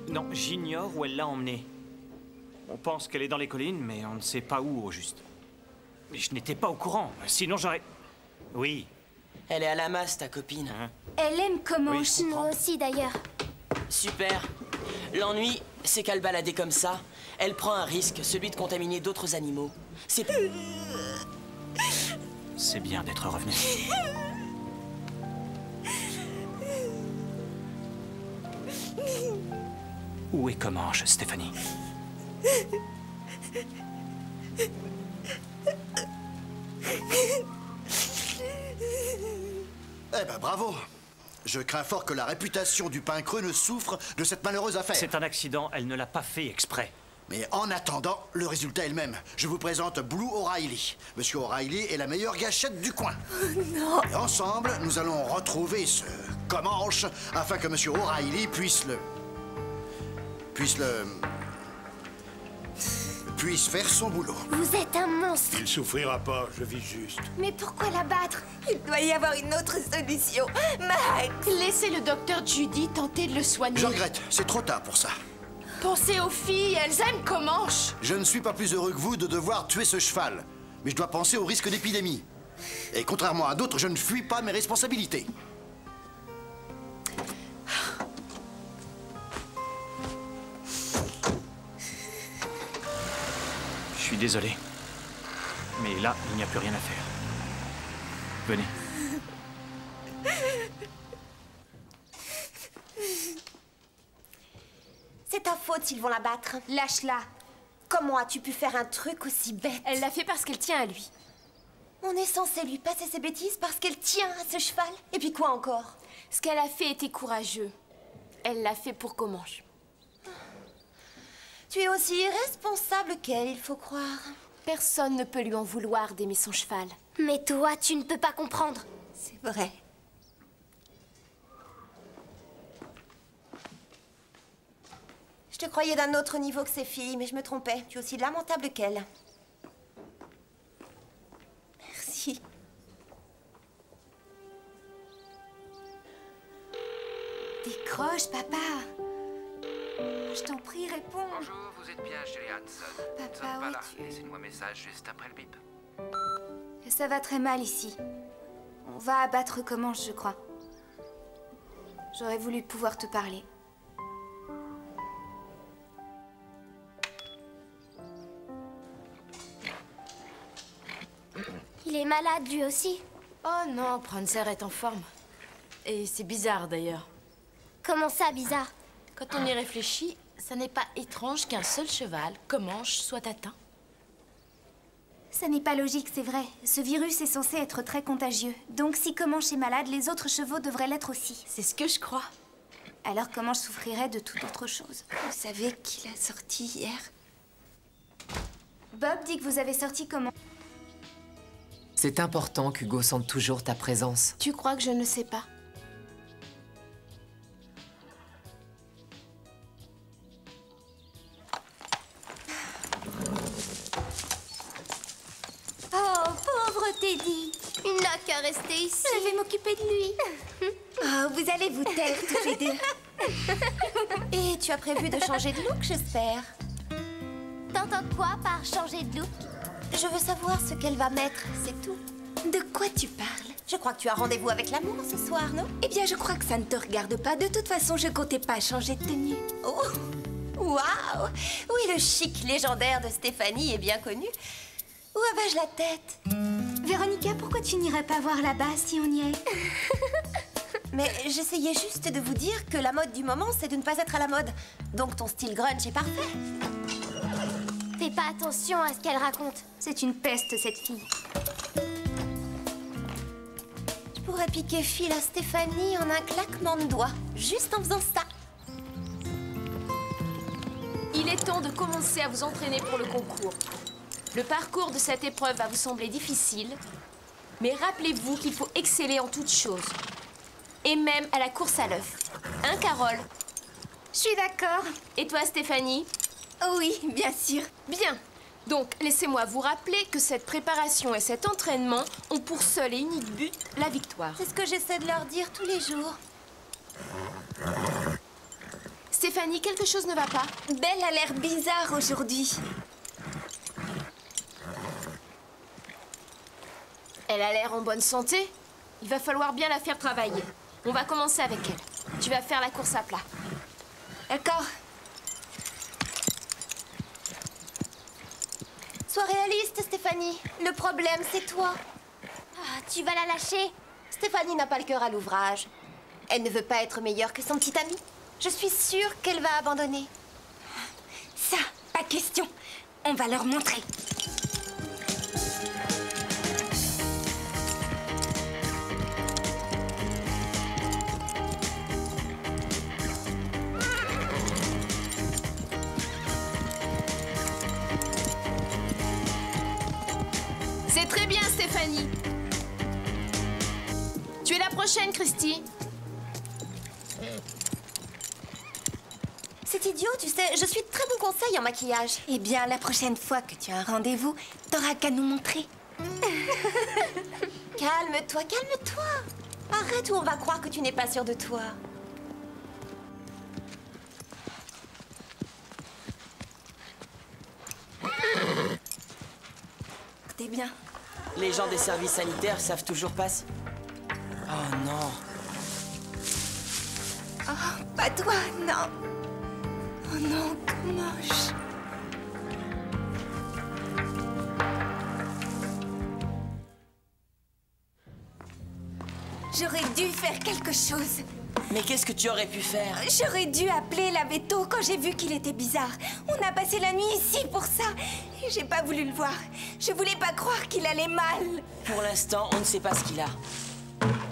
Non, j'ignore où elle l'a emmenée. On pense qu'elle est dans les collines, mais on ne sait pas où au juste. Mais je n'étais pas au courant, sinon j'aurais... Oui. Elle est à la masse, ta copine. Elle aime comment Oui, je comprends. moi aussi d'ailleurs. Super. L'ennui, c'est qu'à le balader comme ça, elle prend un risque, celui de contaminer d'autres animaux. C'est... C'est bien d'être revenu. Où est Comanche, Stéphanie? Eh ben bravo. Je crains fort que la réputation du pain creux ne souffre de cette malheureuse affaire. C'est un accident, elle ne l'a pas fait exprès. Mais en attendant, le résultat est le même. Je vous présente Blue O'Reilly. Monsieur O'Reilly est la meilleure gâchette du coin. Non. Et ensemble, nous allons retrouver ce Comanche afin que Monsieur O'Reilly puisse faire son boulot. Vous êtes un monstre. Il souffrira pas, je vis juste. Mais pourquoi l'abattre? Il doit y avoir une autre solution. Max! Laissez le docteur Judy tenter de le soigner. Je regrette, c'est trop tard pour ça. Pensez aux filles, elles aiment Comanche. Je ne suis pas plus heureux que vous de devoir tuer ce cheval. Mais je dois penser au risque d'épidémie. Et contrairement à d'autres, je ne fuis pas mes responsabilités. Je suis désolé. Mais là, il n'y a plus rien à faire. Venez. C'est ta faute s'ils vont l'abattre. Lâche-la. Comment as-tu pu faire un truc aussi bête? Elle l'a fait parce qu'elle tient à lui. On est censé lui passer ses bêtises parce qu'elle tient à ce cheval? Et puis quoi encore? Ce qu'elle a fait était courageux. Elle l'a fait pour Comanche. Tu es aussi irresponsable qu'elle, il faut croire. Personne ne peut lui en vouloir d'aimer son cheval. Mais toi, tu ne peux pas comprendre. C'est vrai. Je te croyais d'un autre niveau que ces filles, mais je me trompais. Tu es aussi lamentable qu'elle. Merci. Décroche, papa. Je t'en prie, réponds. Bonjour, vous êtes bien chez les Hanson. Papa, Nous sommes pas où là. es-tu? Laissez-moi un message juste après le bip. Ça va très mal ici. On va abattre Comanche, je crois. J'aurais voulu pouvoir te parler. Il est malade lui aussi. Oh non, Prancer est en forme. Et c'est bizarre d'ailleurs. Comment ça, bizarre? Quand on y réfléchit, ça n'est pas étrange qu'un seul cheval, Comanche, soit atteint. Ça n'est pas logique, c'est vrai. Ce virus est censé être très contagieux. Donc si Comanche est malade, les autres chevaux devraient l'être aussi. C'est ce que je crois. Alors Comanche souffrirait de toute autre chose. Vous savez qui l'a sorti hier? Bob dit que vous avez sorti comment? C'est important qu'Hugo sente toujours ta présence. Tu crois que je ne sais pas? Oh, pauvre Teddy. Il n'a qu'à rester ici. Je vais m'occuper de lui. Oh, vous allez vous taire tous les deux. Et tu as prévu de changer de look, j'espère? T'entends quoi par changer de look? Je veux savoir ce qu'elle va mettre, c'est tout. De quoi tu parles? Je crois que tu as rendez-vous avec l'amour ce soir, non? Eh bien, je crois que ça ne te regarde pas. De toute façon, je comptais pas changer de tenue. Oh, waouh! Oui, le chic légendaire de Stéphanie est bien connu. Où avais-je la tête? Véronica, pourquoi tu n'irais pas voir là-bas si on y est? Mais j'essayais juste de vous dire que la mode du moment, c'est de ne pas être à la mode. Donc ton style grunge est parfait. Fais pas attention à ce qu'elle raconte. C'est une peste, cette fille. Je pourrais piquer fil à Stéphanie en un claquement de doigts, juste en faisant ça. Il est temps de commencer à vous entraîner pour le concours. Le parcours de cette épreuve va vous sembler difficile, mais rappelez-vous qu'il faut exceller en toutes choses. Et même à la course à l'œuf. Hein, Carole? Je suis d'accord. Et toi, Stéphanie? Oui, bien sûr. Bien. Donc, laissez-moi vous rappeler que cette préparation et cet entraînement ont pour seul et unique but la victoire. C'est ce que j'essaie de leur dire tous les jours. Stéphanie, quelque chose ne va pas? Belle a l'air bizarre aujourd'hui. Elle a l'air en bonne santé. Il va falloir bien la faire travailler. On va commencer avec elle. Tu vas faire la course à plat. D'accord. Sois réaliste, Stéphanie. Le problème, c'est toi. Ah, tu vas la lâcher? Stéphanie n'a pas le cœur à l'ouvrage. Elle ne veut pas être meilleure que son petit ami. Je suis sûre qu'elle va abandonner. Ça, pas question. On va leur montrer. C'est très bien, Stéphanie. Tu es la prochaine, Christy. C'est idiot, tu sais, je suis de très bon conseil en maquillage. Eh bien, la prochaine fois que tu as un rendez-vous, t'auras qu'à nous montrer. Calme-toi, calme-toi. Arrête ou on va croire que tu n'es pas sûre de toi. T'es bien. Les gens des services sanitaires savent toujours pas si... Oh non. Oh, pas toi, non. Oh non, que moche. J'aurais dû faire quelque chose. Mais qu'est-ce que tu aurais pu faire? J'aurais dû appeler la veto quand j'ai vu qu'il était bizarre. On a passé la nuit ici pour ça. Et j'ai pas voulu le voir. Je voulais pas croire qu'il allait mal. Pour l'instant, on ne sait pas ce qu'il a.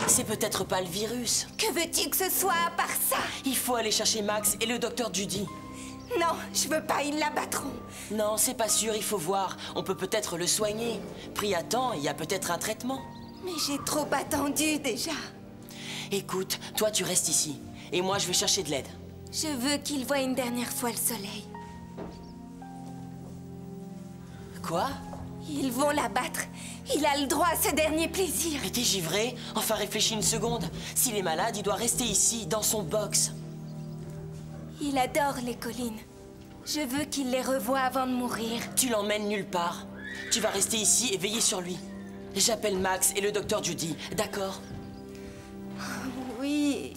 C'est peut-être pas le virus. Que veux-tu que ce soit à part ça? Il faut aller chercher Max et le docteur Judy. Non, je veux pas, ils l'abattront. Non, c'est pas sûr, il faut voir. On peut peut-être le soigner. Pris à temps, il y a peut-être un traitement. Mais j'ai trop attendu déjà. Écoute, toi tu restes ici. Et moi je vais chercher de l'aide. Je veux qu'il voie une dernière fois le soleil. Quoi? Ils vont l'abattre. Il a le droit à ce dernier plaisir. Mais t'es givré? Enfin réfléchis une seconde. S'il est malade, il doit rester ici, dans son box. Il adore les collines. Je veux qu'il les revoie avant de mourir. Tu l'emmènes nulle part. Tu vas rester ici et veiller sur lui. J'appelle Max et le docteur Judy, d'accord? Oui.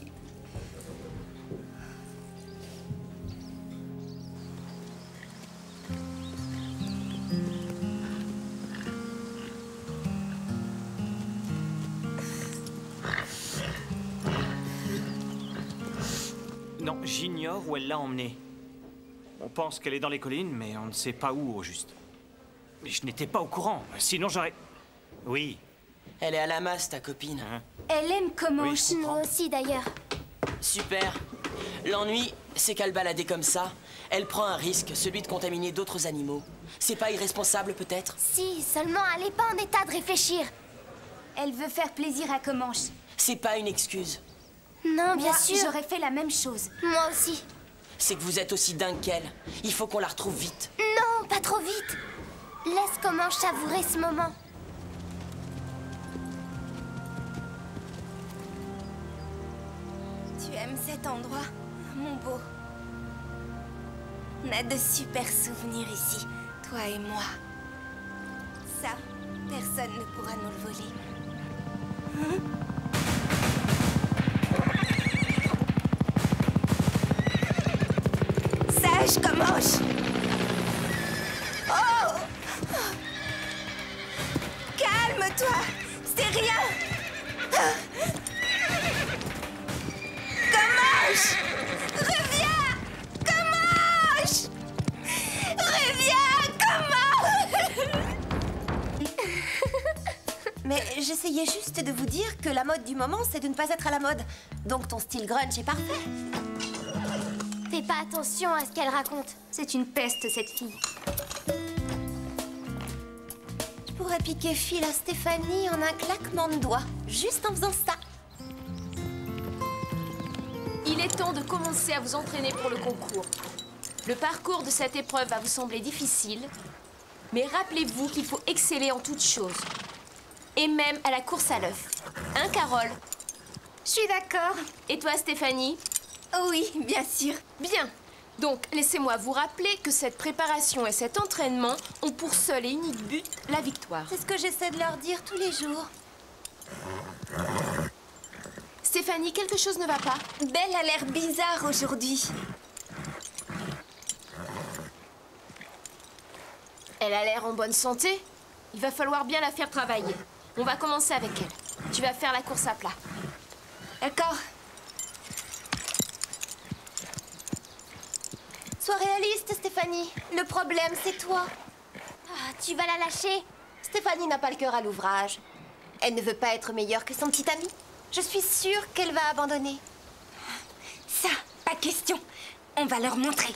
Non, j'ignore où elle l'a emmenée. On pense qu'elle est dans les collines, mais on ne sait pas où au juste. Mais je n'étais pas au courant, sinon j'aurais... Oui. Elle est à la masse, ta copine. Elle aime comment Oui, je comprends. moi aussi, d'ailleurs. Super. L'ennui, c'est qu'à le balader comme ça, elle prend un risque, celui de contaminer d'autres animaux. C'est pas irresponsable, peut-être? Si, seulement elle n'est pas en état de réfléchir. Elle veut faire plaisir à Comanche. C'est pas une excuse. Non, bien Moi, sûr. j'aurais fait la même chose. Moi aussi. C'est que vous êtes aussi dingue qu'elle. Il faut qu'on la retrouve vite. Non, pas trop vite. Laisse Comanche savourer ce moment. Tu aimes cet endroit, mon beau? On a de super souvenirs ici, toi et moi. Ça, personne ne pourra nous le voler. Hein? Sage Comanche! Oh! Calme-toi! C'est rien! Comanche! Reviens! Comanche! Reviens! Comanche! Mais j'essayais juste de vous dire que la mode du moment, c'est de ne pas être à la mode. Donc ton style grunge est parfait. Fais pas attention à ce qu'elle raconte. C'est une peste, cette fille. Je pourrais piquer fil à Stéphanie en un claquement de doigts, juste en faisant ça. Il est temps de commencer à vous entraîner pour le concours. Le parcours de cette épreuve va vous sembler difficile, mais rappelez-vous qu'il faut exceller en toutes choses. Et même à la course à l'œuf. Hein, Carole? Je suis d'accord. Et toi, Stéphanie? Oui, bien sûr. Bien. Donc, laissez-moi vous rappeler que cette préparation et cet entraînement ont pour seul et unique but la victoire. C'est ce que j'essaie de leur dire tous les jours. Stéphanie, quelque chose ne va pas? Belle a l'air bizarre aujourd'hui. Elle a l'air en bonne santé. Il va falloir bien la faire travailler. On va commencer avec elle. Tu vas faire la course à plat. D'accord. Sois réaliste, Stéphanie. Le problème, c'est toi. Ah, tu vas la lâcher? Stéphanie n'a pas le cœur à l'ouvrage. Elle ne veut pas être meilleure que son petit ami. Je suis sûre qu'elle va abandonner. Ça, pas question. On va leur montrer.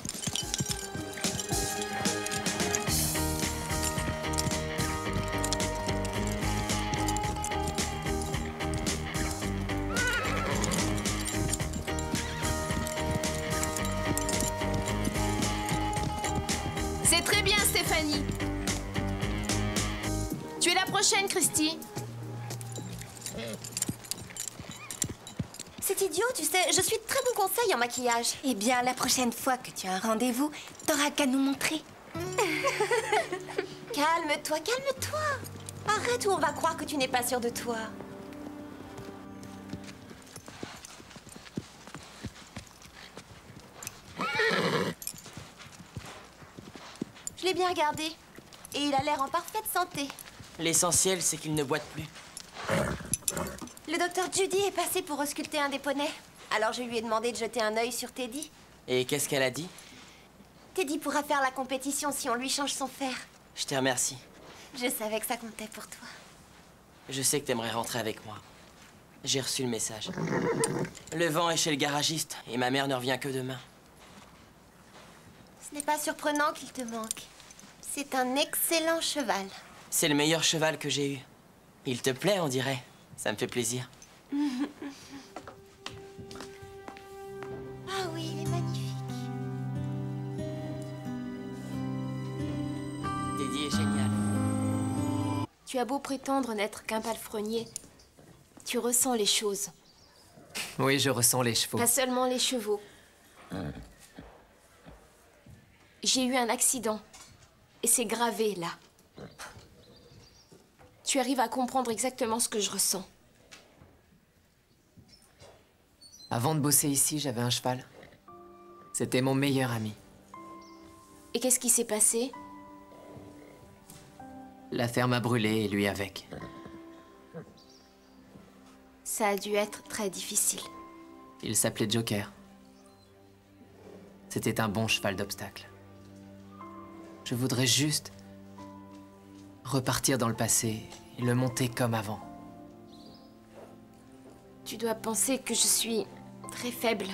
C'est très bien, Stéphanie. Tu es la prochaine, Christy. C'est idiot, tu sais, je suis de très bon conseil en maquillage. Eh bien, la prochaine fois que tu as un rendez-vous, t'auras qu'à nous montrer. Calme-toi, calme-toi. Arrête ou on va croire que tu n'es pas sûre de toi. Je l'ai bien regardé. Et il a l'air en parfaite santé. L'essentiel, c'est qu'il ne boite plus. Le docteur Judy est passé pour ausculter un des poneys. Alors je lui ai demandé de jeter un œil sur Teddy. Et qu'est-ce qu'elle a dit? Teddy pourra faire la compétition si on lui change son fer. Je te remercie. Je savais que ça comptait pour toi. Je sais que t'aimerais rentrer avec moi. J'ai reçu le message. Le vent est chez le garagiste et ma mère ne revient que demain. Ce n'est pas surprenant qu'il te manque. C'est un excellent cheval. C'est le meilleur cheval que j'ai eu. Il te plaît, on dirait. Ça me fait plaisir. Ah oui, il est magnifique. Teddy est génial. Tu as beau prétendre n'être qu'un palefrenier, tu ressens les choses. Oui, je ressens les chevaux. Pas seulement les chevaux. J'ai eu un accident. Et c'est gravé, là. Tu arrives à comprendre exactement ce que je ressens. Avant de bosser ici, j'avais un cheval. C'était mon meilleur ami. Et qu'est-ce qui s'est passé? La ferme a brûlé et lui avec. Ça a dû être très difficile. Il s'appelait Joker. C'était un bon cheval d'obstacle. Je voudrais juste repartir dans le passé et le monter comme avant. Tu dois penser que je suis très faible.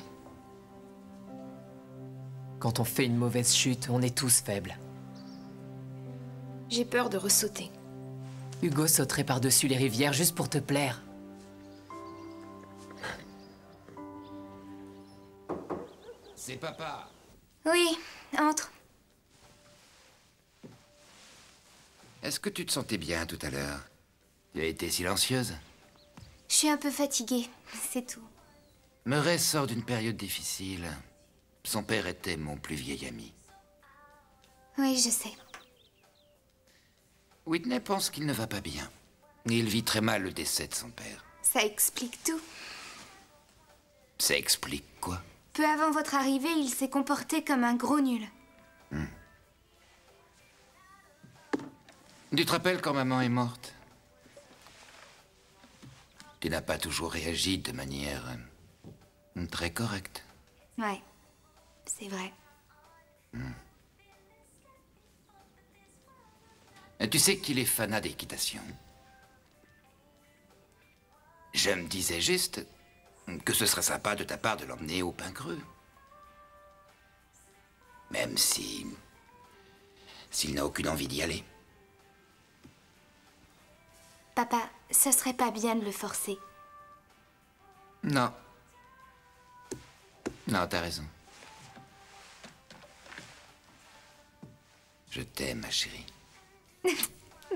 Quand on fait une mauvaise chute, on est tous faibles. J'ai peur de ressauter. Hugo sauterait par-dessus les rivières juste pour te plaire. C'est papa. Oui, entre. Est-ce que tu te sentais bien tout à l'heure? Tu as été silencieuse. Je suis un peu fatiguée, c'est tout. Murray sort d'une période difficile. Son père était mon plus vieil ami. Oui, je sais. Whitney pense qu'il ne va pas bien. Il vit très mal le décès de son père. Ça explique tout. Ça explique quoi? Peu avant votre arrivée, il s'est comporté comme un gros nul. Tu te rappelles quand maman est morte? Tu n'as pas toujours réagi de manière très correcte. Ouais, c'est vrai. Et tu sais qu'il est fanat d'équitation. Je me disais juste que ce serait sympa de ta part de l'emmener au Pin Creux. Même s'il n'a aucune envie d'y aller. Papa, ça serait pas bien de le forcer. Non. Non, t'as raison. Je t'aime, ma chérie.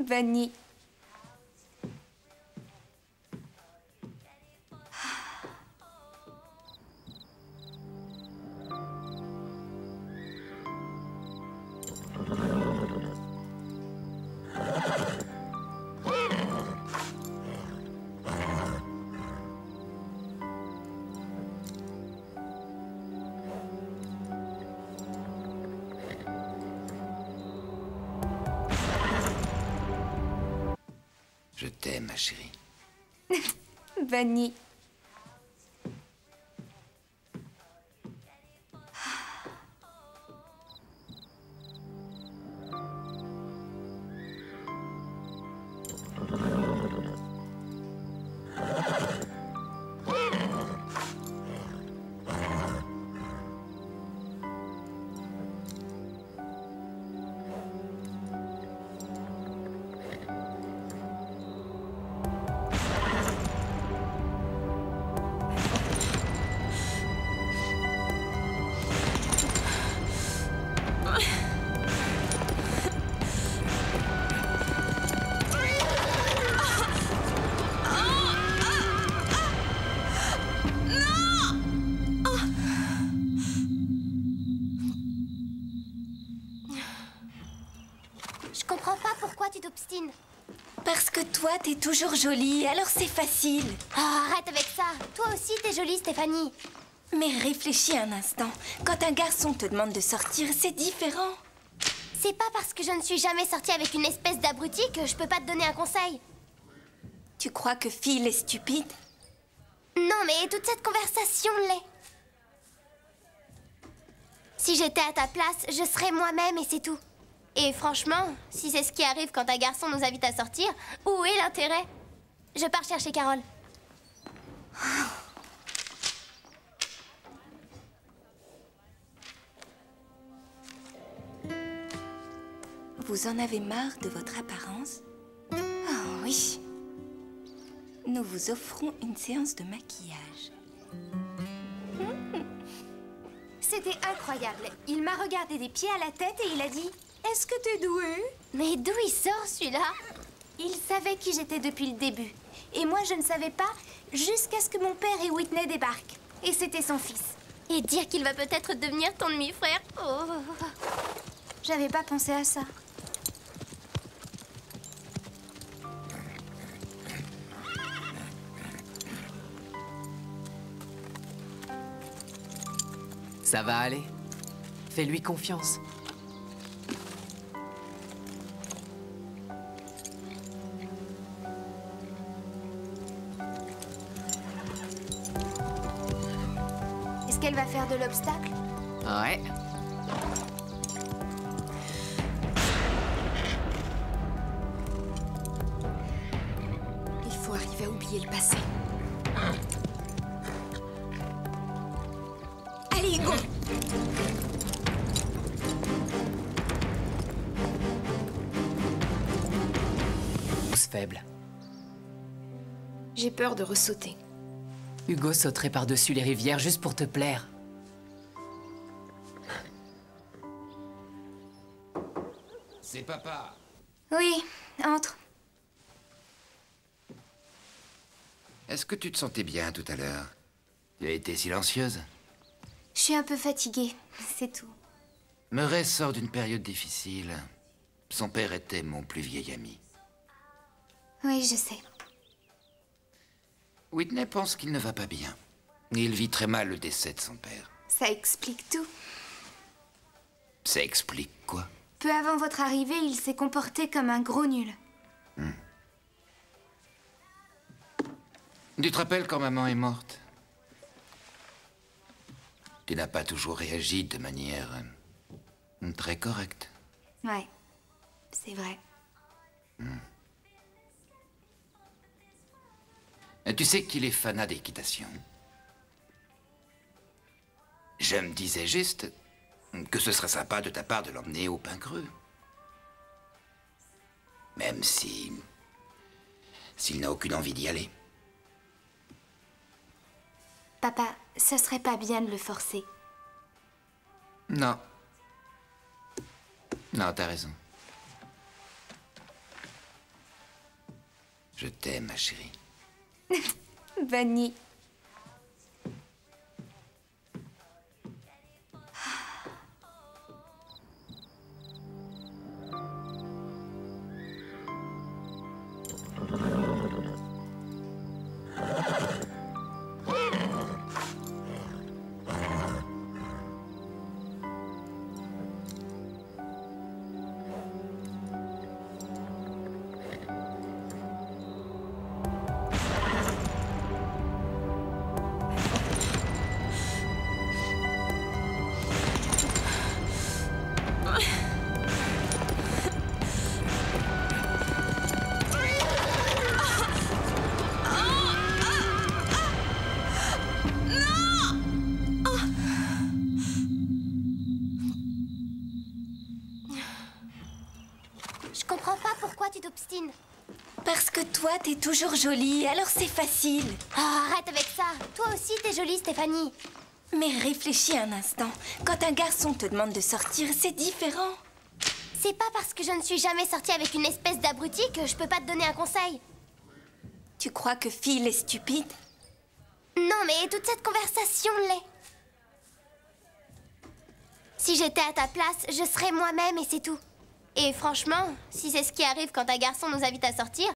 Bonne nuit. Je t'aime, ma chérie. Bonne nuit. Je comprends pas pourquoi tu t'obstines. Parce que toi, t'es toujours jolie, alors c'est facile. Oh, arrête avec ça. Toi aussi, t'es jolie, Stéphanie. Mais réfléchis un instant. Quand un garçon te demande de sortir, c'est différent. C'est pas parce que je ne suis jamais sortie avec une espèce d'abruti que je peux pas te donner un conseil. Tu crois que Phil est stupide? Non, mais toute cette conversation l'est. Si j'étais à ta place, je serais moi-même et c'est tout. Et franchement, si c'est ce qui arrive quand un garçon nous invite à sortir, où est l'intérêt? Je pars chercher Carole. Vous en avez marre de votre apparence? Oh oui. Nous vous offrons une séance de maquillage. C'était incroyable. Il m'a regardé des pieds à la tête et il a dit « Est-ce que t'es doué ?» Mais d'où il sort celui-là? Il savait qui j'étais depuis le début. Et moi, je ne savais pas jusqu'à ce que mon père et Whitney débarquent. Et c'était son fils. Et dire qu'il va peut-être devenir ton demi-frère. Oh. J'avais pas pensé à ça. Ça va aller. Fais-lui confiance. Est-ce qu'elle va faire de l'obstacle? Ouais. Il faut arriver à oublier le passé. Allez, Hugo! faible. J'ai peur de ressauter. Hugo sauterait par-dessus les rivières juste pour te plaire. C'est papa. Oui, entre. Est-ce que tu te sentais bien tout à l'heure? Tu as été silencieuse? Je suis un peu fatiguée, c'est tout. Murray sort d'une période difficile. Son père était mon plus vieil ami. Oui, je sais. Whitney pense qu'il ne va pas bien. Il vit très mal le décès de son père. Ça explique tout. Ça explique quoi? Peu avant votre arrivée, il s'est comporté comme un gros nul. Tu te rappelles quand maman est morte? Tu n'as pas toujours réagi de manière très correcte. Ouais, c'est vrai. Et tu sais qu'il est fanat d'équitation. Je me disais juste que ce serait sympa de ta part de l'emmener au pain creux. Même s'il n'a aucune envie d'y aller. Papa, ce serait pas bien de le forcer. Non. Non, t'as raison. Je t'aime, ma chérie. Bonne nuit. Je comprends pas pourquoi tu t'obstines. Parce que toi, t'es toujours jolie, alors c'est facile. Oh, arrête avec ça. Toi aussi, t'es jolie, Stéphanie. Mais réfléchis un instant. Quand un garçon te demande de sortir, c'est différent. C'est pas parce que je ne suis jamais sortie avec une espèce d'abruti que je peux pas te donner un conseil. Tu crois que Phil est stupide? Non, mais toute cette conversation l'est. Si j'étais à ta place, je serais moi-même et c'est tout. Et franchement, si c'est ce qui arrive quand un garçon nous invite à sortir,